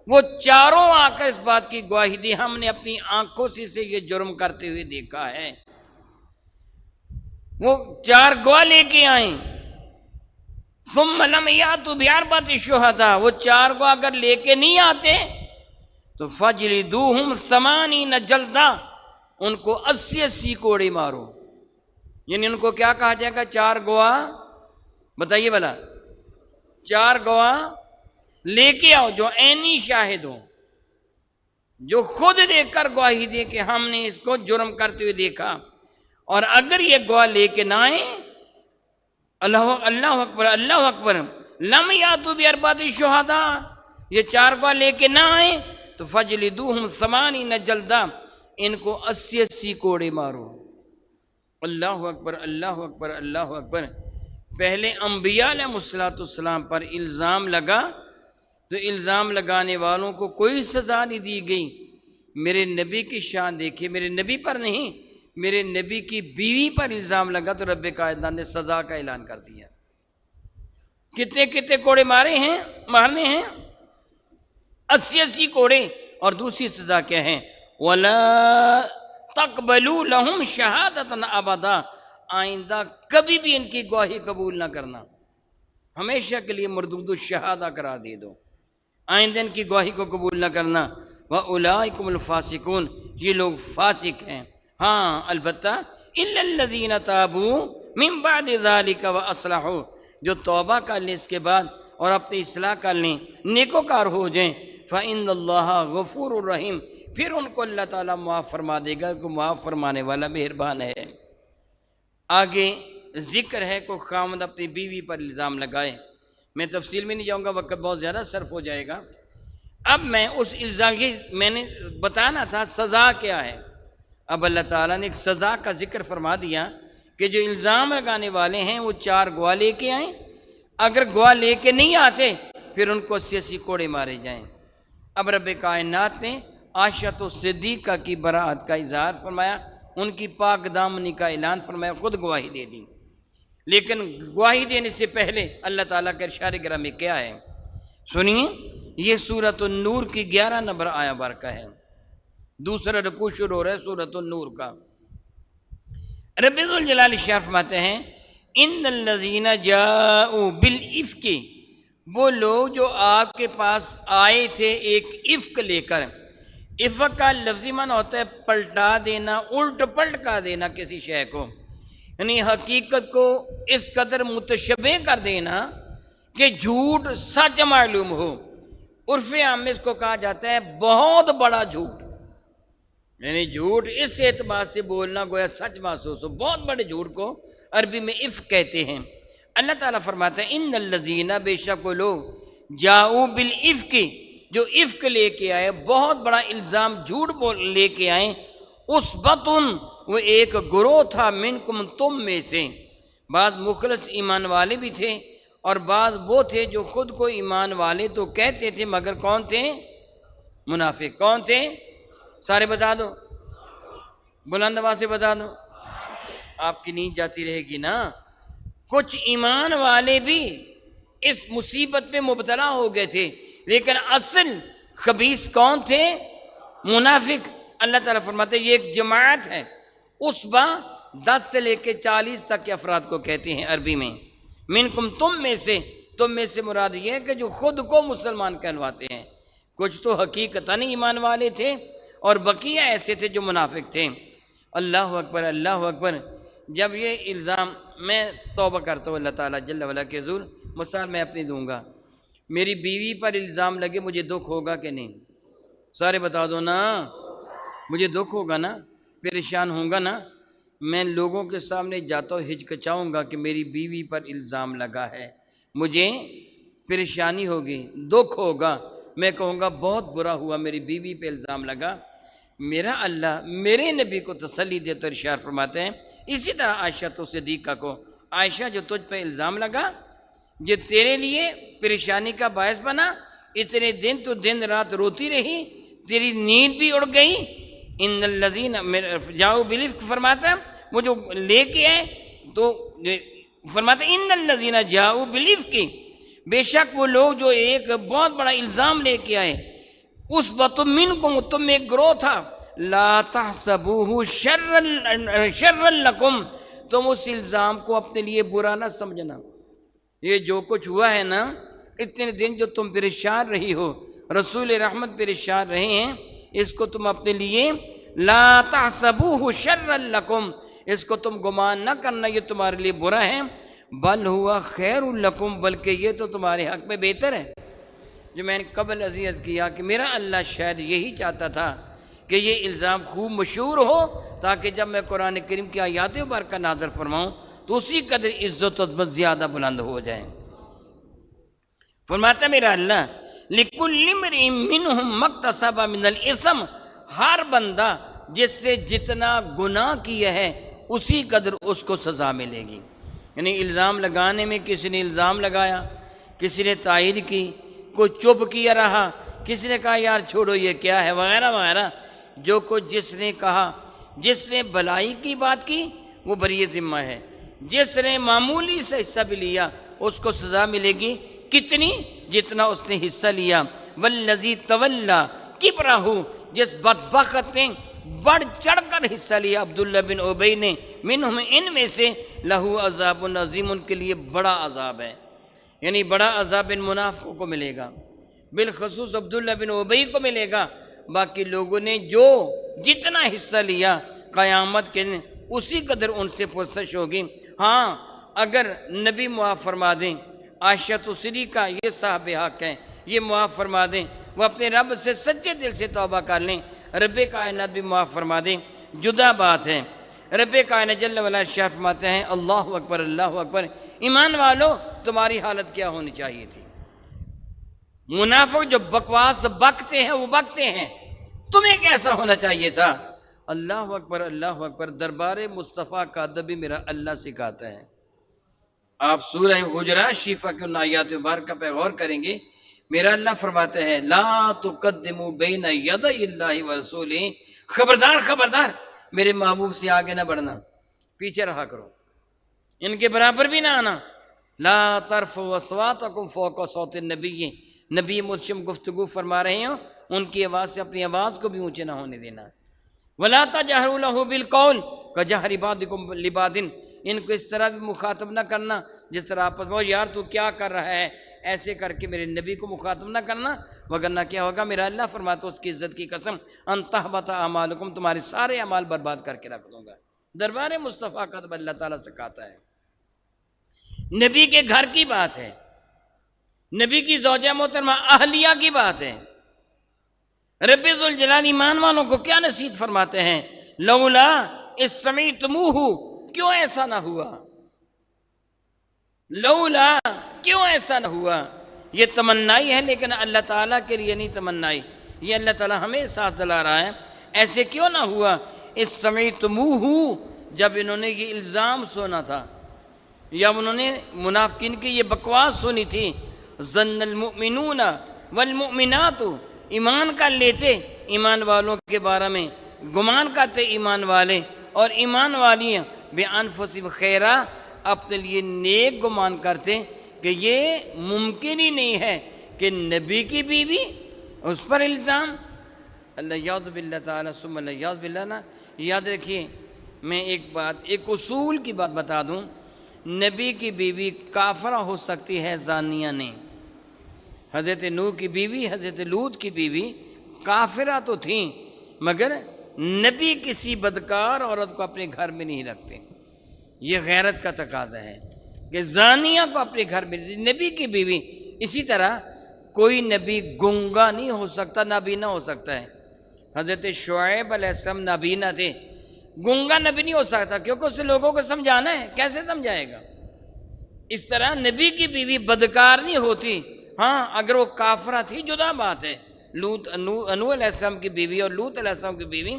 Speaker 1: وہ چاروں آ کر اس بات کی گواہی دی ہم نے اپنی آنکھوں سے یہ جرم کرتے ہوئے دیکھا ہے۔ وہ 4 گواہ لے کے آئیں، ثم لم یأتوا باربعۃ شہداء، وہ 4 گواہ اگر لے کے نہیں آتے تو فجلدوہم 80 جلدہ، ان کو 80 کوڑے مارو، یعنی ان کو کیا کہا جائے گا؟ 4 گواہ، بتائیے بھلا، 4 گواہ لے کے آؤ جو عینی شاہد ہوں، جو خود دیکھ کر گواہی دے کہ ہم نے اس کو جرم کرتے ہوئے دیکھا، اور اگر یہ گواہ لے کے نہ آئیں، اللہ اکبر اللہ اکبر، لم یاتوا باربعۃ شہداء، یہ 4 گواہ لے کے نہ آئیں تو فجلدوہم 80 جلدہ، ان کو 80 کوڑے مارو۔ اللہ اکبر اللہ اکبر اللہ اکبر۔ پہلے انبیاء علیہ السلام پر الزام لگا تو الزام لگانے والوں کو کوئی سزا نہیں دی گئی۔ میرے نبی کی شان دیکھیے، میرے نبی پر نہیں، میرے نبی کی بیوی پر الزام لگا تو رب کائنات نے سزا کا اعلان کر دیا۔ کتنے کتنے کوڑے مارنے ہیں؟ 80 کوڑے۔ اور دوسری سزا کیا ہے؟ وَلَا تَقْبَلُوا لَهُمْ شَهَادَةً أَبَدًا، آئندہ کبھی بھی ان کی گواہی قبول نہ کرنا، ہمیشہ کے لیے مردود الشہادہ قرار دے دو، آئندہ ان کی گواہی کو قبول نہ کرنا۔ وَأُولَٰئِكُمُ الْفَاسِقُونَ، یہ لوگ فاسق ہیں، ہاں البتہ إِلَّا الَّذِينَ تَابُوا مِن بَعْدِ ذَلِكَ وَأَصْلَحُوا، جو توبہ کر لیں اس کے بعد اور اپنی اصلاح کر لیں، نیکوکار ہو جائیں، فَإِنَّ اللَّهَ غَفُورٌ رَحِيمٌ، پھر ان کو اللہ تعالیٰ معاف فرما دے گا کہ معاف فرمانے والا مہربان ہے۔ آگے ذکر ہے کہ خاوند اپنی بیوی پر الزام لگائے، میں تفصیل میں نہیں جاؤں گا، وقت بہت زیادہ صرف ہو جائے گا۔ اب میں اس الزام، یہ میں نے بتانا تھا سزا کیا ہے، اب اللہ تعالیٰ نے ایک سزا کا ذکر فرما دیا کہ جو الزام لگانے والے ہیں وہ 4 گواہ لے کے آئیں، اگر گواہ لے کے نہیں آتے پھر ان کو 80 کوڑے مارے جائیں۔ اب رب کائنات نے عائشہ صدیقہ کی براءت کا اظہار فرمایا، ان کی پاک دامنی کا اعلان فرمایا، خود گواہی دے دی، لیکن گواہی دینے سے پہلے اللہ تعالیٰ کے ارشاد گرامی کیا ہے سنیے۔ یہ سورۃ النور کی 11 نمبر آیہ بارکہ ہے۔ دوسرا رکوع شروع ہو رہا ہے سورۃ النور کا۔ رب ذوالجلال شاہ فرماتے ہیں ان الذین جاؤوا بالافک، وہ لوگ جو آپ کے پاس آئے تھے ایک افک لے کر۔ افک کا لفظی معنی ہوتا ہے پلٹا دینا، الٹ پلٹ کر دینا کسی شے کو، یعنی حقیقت کو اس قدر متشبہ کر دینا کہ جھوٹ سچ معلوم ہو۔ عرف عام میں اس کو کہا جاتا ہے بہت بڑا جھوٹ، یعنی جھوٹ اس اعتبار سے بولنا گویا سچ محسوس ہو، بہت بڑے جھوٹ کو عربی میں افک کہتے ہیں۔ اللہ تعالیٰ فرماتا ہے ان الذین، بے شک وہ لوگ، جاؤ بالافک، جو افک لے کے آئے، بہت بڑا الزام جھوٹ لے کے آئے، عصبۃ، وہ ایک گروہ تھا، منکم، تم میں سے، بعض مخلص ایمان والے بھی تھے اور بعض وہ تھے جو خود کو ایمان والے تو کہتے تھے مگر کون تھے؟ منافق۔ کون تھے؟ سارے بتا دو، بلند آواز سے بتا دو، آپ کی نیند جاتی رہے گی نا۔ کچھ ایمان والے بھی اس مصیبت میں مبتلا ہو گئے تھے، لیکن اصل خبیث کون تھے؟ منافق۔ اللہ تعالیٰ فرماتے ہیں یہ ایک جماعت ہے، عصبہ 10 سے لے کے 40 تک کے افراد کو کہتے ہیں عربی میں۔ منکم، تم میں سے، تم میں سے مراد یہ ہے کہ جو خود کو مسلمان کہلواتے ہیں، کچھ تو حقیقتاً ایمان والے تھے اور بقیہ ایسے تھے جو منافق تھے۔ اللہ اکبر، اللہ اکبر۔ جب یہ الزام، میں توبہ کرتا ہوں اللہ تعالیٰ جل وعلا کے حضور، مثال میں اپنی دوں گا، میری بیوی پر الزام لگے، مجھے دکھ ہوگا کہ نہیں؟ سارے بتا دو نا، مجھے دکھ ہوگا نا، پریشان ہوں گا نا، میں لوگوں کے سامنے جاتا ہوں ہچکچاؤں گا کہ میری بیوی پر الزام لگا ہے، مجھے پریشانی ہوگی، دکھ ہوگا، میں کہوں گا بہت برا ہوا میری بیوی پہ الزام لگا۔ میرا اللہ میرے نبی کو تسلی دیتے ارشاد فرماتے ہیں اسی طرح عائشہ تو صدیقہ کو، عائشہ جو تجھ پہ الزام لگا، جو تیرے لیے پریشانی کا باعث بنا، اتنے دن تو دن رات روتی رہی، تیری نیند بھی اڑ گئی۔ ان الذین جاؤ بالافک، فرماتا ہے وہ جو لے کے آئے، تو فرماتا ہے ان الذین جاؤ بالافک، بے شک وہ لوگ جو ایک بہت بڑا الزام لے کے آئے، عصبۃ منکم، تم میں ایک گروہ تھا، لا تحسبوہ شرا لکم، تم اس الزام کو اپنے لیے برا نہ سمجھنا۔ یہ جو کچھ ہوا ہے نا، اتنے دن جو تم پریشان رہی ہو، رسول رحمت پریشان رہے ہیں، اس کو تم اپنے لیے لا تحسبوہ شرا لکم، اس کو تم گمان نہ کرنا یہ تمہارے لیے برا ہے، بل ہوا خیر لکم، بلکہ یہ تو تمہارے حق میں بہتر ہے۔ جو میں نے قبل عرض کیا کہ میرا اللہ شاید یہی چاہتا تھا کہ یہ الزام خوب مشہور ہو، تاکہ جب میں قرآن کریم کی آیات مبارکہ نازل فرماؤں تو اسی قدر عزت و عظمت زیادہ بلند ہو جائیں۔ فرماتا میرا اللہ لِكُلِّ امْرِئٍ مِّنْهُمْ مَا اكْتَسَبَ مِنَ الْإِثْمِ، ہر بندہ جس سے جتنا گناہ کیا ہے اسی قدر اس کو سزا ملے گی۔ یعنی الزام لگانے میں کسی نے الزام لگایا، کسی نے تائید کی، کوئی چپ کیا رہا، کسی نے کہا یار چھوڑو یہ کیا ہے، وغیرہ وغیرہ، جو کچھ جس نے کہا، جس نے بھلائی کی بات کی وہ بری ذمہ ہے، جس نے معمولی سے حصہ بھی لیا اس کو سزا ملے گی، کتنی؟ جتنا اس نے حصہ لیا۔ والذی تولی کبرہ، جس بدبخت نے بڑھ چڑھ کر حصہ لیا، عبداللہ بن ابی نے، منہم، ان میں سے، لہو عذاب عظیم، ان کے لیے بڑا عذاب ہے، یعنی بڑا عذاب ان منافقوں کو ملے گا، بالخصوص عبداللہ بن ابی کو ملے گا۔ باقی لوگوں نے جو جتنا حصہ لیا قیامت کے دن اسی قدر ان سے پرسش ہوگی۔ ہاں اگر نبی معاف فرما دیں، عائشہ تو صدیقہ یہ صاحب حق ہیں، یہ معاف فرما دیں، وہ اپنے رب سے سچے دل سے توبہ کر لیں، رب کائنات بھی معاف فرما دیں، جدا بات ہے۔ رب کائنات جل وعلا ارشاد فرماتے ہیں اللہ اکبر، اللہ اکبر، ایمان والو تمہاری حالت کیا ہونی چاہیے تھی؟ منافق جو بکواس بکتے ہیں وہ بکتے ہیں، تمہیں کیسا ہونا چاہیے تھا؟ اللہ اکبر، اللہ اکبر۔ دربار مصطفیٰ کا ادب بھی میرا اللہ سکھاتا ہے۔ آپ سورہ حجرات شفا کی ان آیات مبارکہ پہ غور کریں گے، میرا اللہ فرماتے ہیں لا تقدموا بین یدی اللہ ورسولہ، خبردار خبردار میرے محبوب سے آگے نہ بڑھنا، پیچھے رہا کرو، ان کے برابر بھی نہ آنا۔ لا ترفعوا اصواتکم فوق صوت النبی، نبی مسلم گفتگو فرما رہے ہوں ان کی آواز سے اپنی آواز کو بھی اونچے نہ ہونے دینا۔ وَلَا تَجْهَرُوا لَهُ بِالْقَوْلِ كَجَهْرِ بَعْضِكُمْ لِبَعْضٍ، ان کو اس طرح بھی مخاطب نہ کرنا جس طرح آپس میں یار تو کیا کر رہا ہے، ایسے کر کے میرے نبی کو مخاطب نہ کرنا، وگرنہ کیا ہوگا، میرا اللہ فرماتا اس کی عزت کی قسم ان تحبط اعمالکم، تمہارے سارے اعمال برباد کر کے رکھ دوں گا۔ دربار مصطفیٰ کا اللہ تعالیٰ سے کہتا ہے، نبی کے گھر کی بات ہے، نبی کی زوجہ محترمہ اہلیہ کی بات ہے۔ رب ذوالجلال ایمان والوں کو کیا نصیحت فرماتے ہیں، لولا اذ سمعتموہ، کیوں ایسا نہ ہوا، لولا کیوں ایسا نہ ہوا، یہ تمنائی ہے لیکن اللہ تعالیٰ کے لیے نہیں تمنائی، یہ اللہ تعالیٰ ہمیں ساتھ دلا رہا ہے، ایسے کیوں نہ ہوا، اذ سمعتموہ، جب انہوں نے یہ الزام سنا تھا یا انہوں نے منافقین کی یہ بکواس سنی تھی، ظن المؤمنون والمؤمنات، ایمان کر لیتے ایمان والوں کے بارے میں، گمان کرتے ایمان والے اور ایمان والیاں بِأَنفُسِهِمْ خیرا، اپنے لیے نیک گمان کرتے کہ یہ ممکن ہی نہیں ہے کہ نبی کی بیوی اس پر الزام، اللہ یعوذ باللہ تعالیٰ ثم اللہ یعوذ باللہ نا۔ یاد رکھیے، میں ایک اصول کی بات بتا دوں، نبی کی بیوی کافرہ ہو سکتی ہے، زانیہ نہیں۔ حضرت نوح کی بیوی، حضرت لوط کی بیوی کافرہ تو تھیں، مگر نبی کسی بدکار عورت کو اپنے گھر میں نہیں رکھتے، یہ غیرت کا تقاضا ہے کہ زانیہ کو اپنے گھر میں، نبی کی بیوی۔ اسی طرح کوئی نبی گنگا نہیں ہو سکتا، نابینا ہو سکتا ہے۔ حضرت شعیب علیہ السلام نابینا تھے، گنگا نبی نہیں ہو سکتا کیونکہ اسے لوگوں کو سمجھانا ہے، کیسے سمجھائے گا؟ اس طرح نبی کی بیوی بدکار نہیں ہوتی، ہاں اگر وہ کافرہ تھی جدا بات ہے۔ نوح علیہ السلام کی بیوی اور لوط علیہ السلام کی بیوی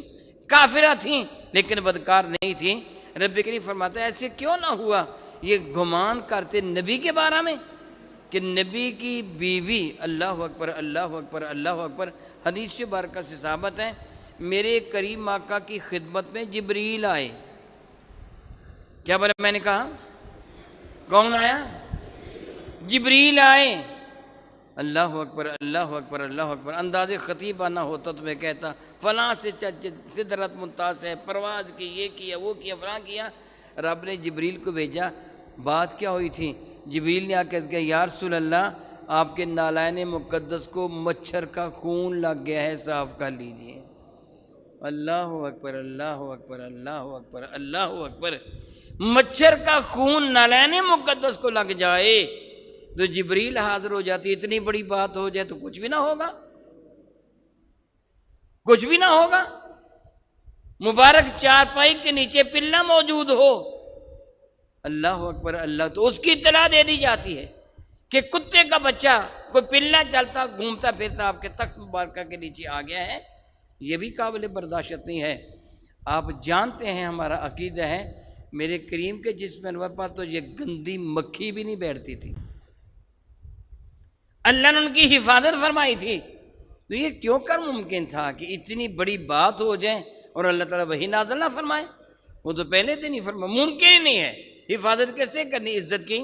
Speaker 1: کافرہ تھیں لیکن بدکار نہیں تھیں۔ رب کریم فرماتا ہے ایسے کیوں نہ ہوا، یہ گمان کرتے نبی کے بارے میں کہ نبی کی بیوی، اللہ اکبر اللہ اکبر اللہ اکبر، حدیث مبارکہ سے ثابت ہے، میرے کریم آقا کی خدمت میں جبریل آئے۔ کیا بولا میں نے کہا؟ کون آیا؟ جبریل آئے۔ اللہ اکبر اللہ اکبر اللہ اکبر، انداز خطیبہ نہ ہوتا تو میں کہتا فلاں سے سدرت منتہا سے پرواز کی، یہ کیا وہ کیا فلاں کیا۔ رب نے جبریل کو بھیجا، بات کیا ہوئی تھی؟ جبریل نے آ کے کہا یا رسول اللہ، آپ کے نالائن مقدس کو مچھر کا خون لگ گیا ہے، صاف کر لیجئے۔ اللہ اکبر اللہ اکبر اللہ اکبر اللہ اکبر، مچھر کا خون نالائن مقدس کو لگ جائے تو جبریل حاضر ہو جاتی، اتنی بڑی بات ہو جائے تو کچھ بھی نہ ہوگا، کچھ بھی نہ ہوگا۔ مبارک چارپائی کے نیچے پلہ موجود ہو، اللہ اکبر اللہ، تو اس کی اطلاع دے دی جاتی ہے کہ کتے کا بچہ کوئی پلہ چلتا گھومتا پھرتا آپ کے تخت مبارکہ کے نیچے آ گیا ہے، یہ بھی قابل برداشت نہیں ہے۔ آپ جانتے ہیں ہمارا عقیدہ ہے، میرے کریم کے جسم انور پر تو یہ گندی مکھی بھی نہیں بیٹھتی تھی، اللہ نے ان کی حفاظت فرمائی تھی۔ تو یہ کیوں کر ممکن تھا کہ اتنی بڑی بات ہو جائے اور اللہ تعالیٰ وہی نازل نہ فرمائے؟ وہ تو پہلے دن ہی فرمائے، ممکن ہی نہیں ہے۔ حفاظت کیسے کرنی عزت کی؟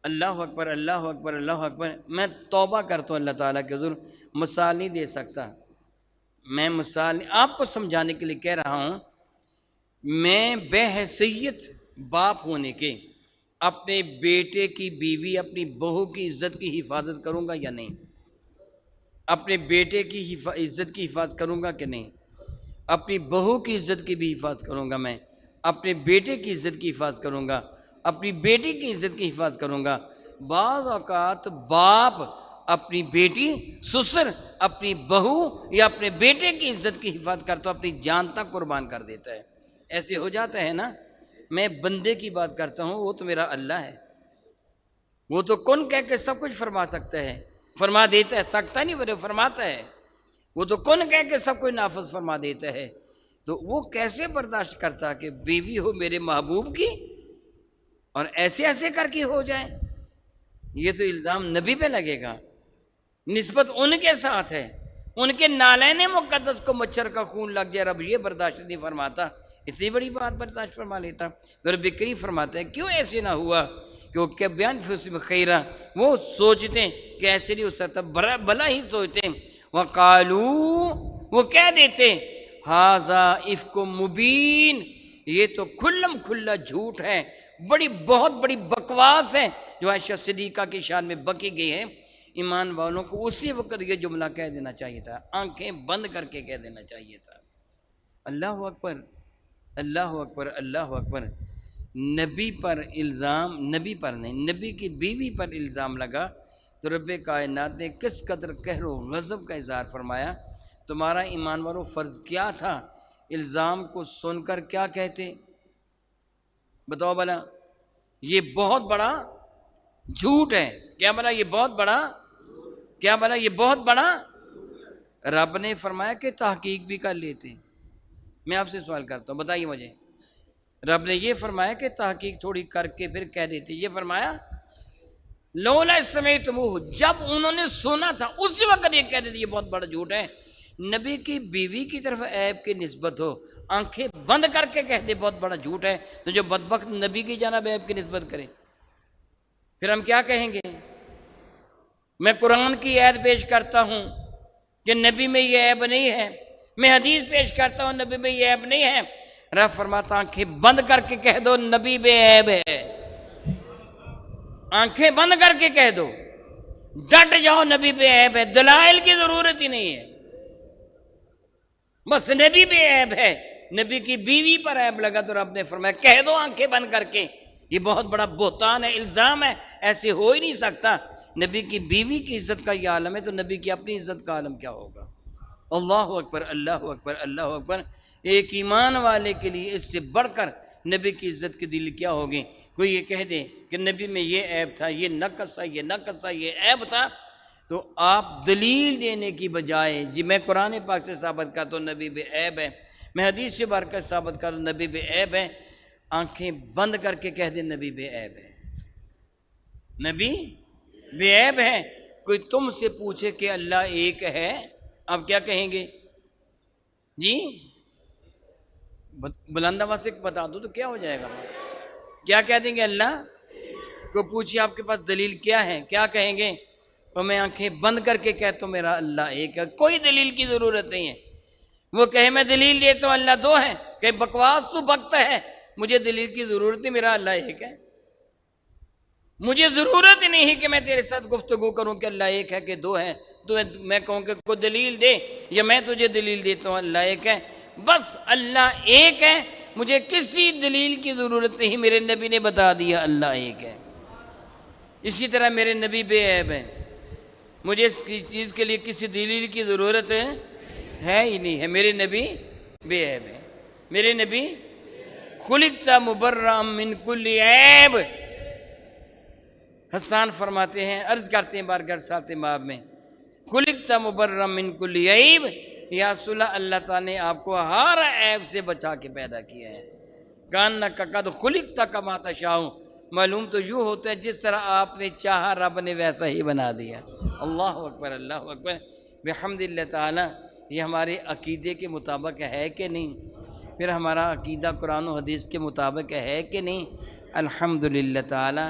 Speaker 1: اللہ اکبر اللہ اکبر اللہ اکبر۔ میں توبہ کرتا ہوں اللہ تعالیٰ کے حضور، مثال نہیں دے سکتا، میں مثال آپ کو سمجھانے کے لیے کہہ رہا ہوں۔ میں بے حیثیت باپ ہونے کے اپنے بیٹے کی بیوی، اپنی بہو کی عزت کی حفاظت کروں گا یا نہیں؟ اپنے بیٹے کی عزت کی حفاظت کروں گا کہ نہیں؟ اپنی بہو کی عزت کی بھی حفاظت کروں گا، میں اپنے بیٹے کی عزت کی حفاظت کروں گا، اپنی بیٹی کی عزت کی حفاظت کروں گا۔ بعض اوقات باپ اپنی بیٹی، سسر اپنی بہو یا اپنے بیٹے کی عزت کی حفاظت کرتا، اپنی جان تک قربان کر دیتا ہے۔ ایسے ہو جاتا ہے نا، میں بندے کی بات کرتا ہوں، وہ تو میرا اللہ ہے، وہ تو کن کہہ کے سب کچھ فرما سکتا ہے، فرما دیتا ہے، سکتا نہیں بولے فرماتا ہے، وہ تو کن کہہ کے سب کچھ نافذ فرما دیتا ہے۔ تو وہ کیسے برداشت کرتا کہ بیوی ہو میرے محبوب کی اور ایسے ایسے کر کے ہو جائے؟ یہ تو الزام نبی پہ لگے گا، نسبت ان کے ساتھ ہے، ان کے نالین مقدس کو مچھر کا خون لگ جائے، رب یہ برداشت نہیں فرماتا، اتنی بڑی بات برداشت فرما لیتا۔ تو رب کریم فرماتا ہے کیوں ایسے نہ ہوا کہ وہ کیا بیان فسم خیرہ، وہ سوچتے کہ ایسے نہیں ہو سکتا، بھلا ہی سوچتے، وقالو، وہ کہہ دیتے ھذا افک مبین، یہ تو کھلم کھلا جھوٹ ہے، بہت بڑی بکواس ہے جو عائشہ صدیقہ کی شان میں بکی گئی ہے۔ ایمان والوں کو اسی وقت یہ جملہ کہہ دینا چاہیے تھا، آنکھیں بند کر کے کہہ دینا چاہیے تھا۔ اللہ اکبر، اللہ اکبر، اللہ اکبر۔ نبی پر الزام، نبی پر نہیں، نبی کی بیوی پر الزام لگا تو رب کائنات نے کس قدر قہر و غضب کا اظہار فرمایا۔ تمہارا ایمان والوں فرض کیا تھا؟ الزام کو سن کر کیا کہتے؟ بتاؤ بھلا، یہ بہت بڑا جھوٹ ہے، کیا بھلا یہ بہت بڑا، کیا بھلا یہ بہت بڑا؟ رب نے فرمایا کہ تحقیق بھی کر لیتے۔ میں آپ سے سوال کرتا ہوں، بتائیے مجھے، رب نے یہ فرمایا کہ تحقیق تھوڑی کر کے پھر کہہ دیتے، یہ فرمایا لولا سمعتموہ، جب انہوں نے سنا تھا اسی وقت یہ کہہ دیتے یہ بہت بڑا جھوٹ ہے۔ نبی کی بیوی کی طرف عیب کی نسبت ہو، آنکھیں بند کر کے کہہ دے بہت بڑا جھوٹ ہے، تو جو بدبخت نبی کی جانب عیب کی نسبت کرے پھر ہم کیا کہیں گے؟ میں قرآن کی آیت پیش کرتا ہوں کہ نبی میں یہ عیب نہیں ہے، میں حدیث پیش کرتا ہوں نبی میں یہ عیب نہیں ہے، رب فرماتا آنکھیں بند کر کے کہہ دو نبی بے عیب ہے، آنکھیں بند کر کے کہہ دو، ڈٹ جاؤ نبی بے عیب ہے، دلائل کی ضرورت ہی نہیں ہے، بس نبی بے عیب ہے۔ نبی کی بیوی پر عیب لگا تو رب نے فرمایا کہہ دو آنکھیں بند کر کے، یہ بہت بڑا بہتان ہے، الزام ہے، ایسے ہو ہی نہیں سکتا۔ نبی کی بیوی کی عزت کا یہ عالم ہے تو نبی کی اپنی عزت کا عالم کیا ہوگا؟ اللہ اکبر، اللہ اکبر، اللہ اکبر۔ ایک ایمان والے کے لیے اس سے بڑھ کر نبی کی عزت کی دلیل کیا ہوگی؟ کوئی یہ کہہ دے کہ نبی میں یہ عیب تھا، یہ نقص تھا، یہ نقص تھا، یہ عیب تھا، تو آپ دلیل دینے کی بجائے جی میں قرآن پاک سے ثابت کرتا ہوں نبی بے عیب ہے، میں حدیث سے برکت ثابت کرتا ہوں نبی بے عیب ہے، آنکھیں بند کر کے کہہ دے نبی بے عیب ہے، نبی بے عیب ہے۔ کوئی تم سے پوچھے کہ اللہ ایک ہے، آپ کیا کہیں گے؟ جی بلند آواز سے بتا دو تو کیا ہو جائے گا؟ کیا کہہ دیں گے؟ اللہ کو پوچھیے آپ کے پاس دلیل کیا ہے، کیا کہیں گے؟ تو میں آنکھیں بند کر کے کہتا ہوں میرا اللہ ایک ہے، کوئی دلیل کی ضرورت نہیں ہے۔ وہ کہے میں دلیل دیتا ہوں اللہ دو ہے، کہ بکواس تو بکتا ہے، مجھے دلیل کی ضرورت نہیں، میرا اللہ ایک ہے، مجھے ضرورت ہی نہیں کہ میں تیرے ساتھ گفتگو کروں کہ اللہ ایک ہے کہ دو ہے، تو میں کہوں کہ کوئی دلیل دے، یا میں تجھے دلیل دیتا ہوں اللہ ایک ہے، بس اللہ ایک ہے، مجھے کسی دلیل کی ضرورت نہیں، میرے نبی نے بتا دیا اللہ ایک ہے۔ اسی طرح میرے نبی بے عیب ہے، مجھے اس چیز کے لیے کسی دلیل کی ضرورت ہے ہی نہیں ہے، میرے نبی بے عیب ہے، میرے نبی خلقت مبرأ من کل عیب۔ حسان فرماتے ہیں، عرض کرتے ہیں بارگاہ ساتھ باب میں، خلقت مبرأ من کل عیب، یا رسول اللہ تعالیٰ نے آپ کو ہر عیب سے بچا کے پیدا کیا ہے۔ کانک قد خلقت کما تشاء، معلوم تو یوں ہوتا ہے جس طرح آپ نے چاہا رب نے ویسا ہی بنا دیا۔ اللہ اکبر، اللہ اکبر، بحمد اللہ تعالیٰ۔ یہ ہمارے عقیدے کے مطابق ہے کہ نہیں؟ پھر ہمارا عقیدہ قرآن و حدیث کے مطابق ہے کہ نہیں؟ الحمدللہ تعالیٰ۔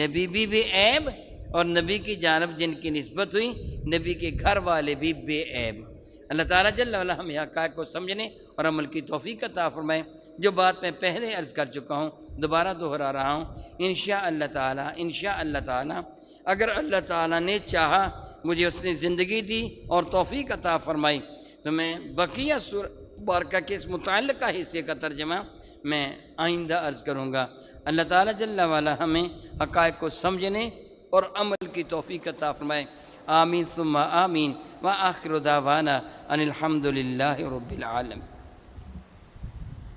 Speaker 1: نبی بھی بے عیب، اور نبی کی جانب جن کی نسبت ہوئی نبی کے گھر والے بھی بے عیب۔ اللہ تعالیٰ جل وعلا ہمیں حقائق کو سمجھنے اور عمل کی توفیق عطا فرمائے۔ جو بات میں پہلے عرض کر چکا ہوں دوبارہ دہرا رہا ہوں، انشاءاللہ تعالیٰ اگر اللہ تعالیٰ نے چاہا، مجھے اس نے زندگی دی اور توفیق عطا فرمائی، تو میں بقیہ سورہ مبارکہ کے اس متعلقہ حصے کا ترجمہ میں آئندہ عرض کروں گا۔ اللہ تعالیٰ جل وعلا ہمیں حقائق کو سمجھنے اور عمل کی توفیق عطا فرمائے۔ آمین ثم آمین، وآخر دعوانا ان الحمد للہ رب العالمین۔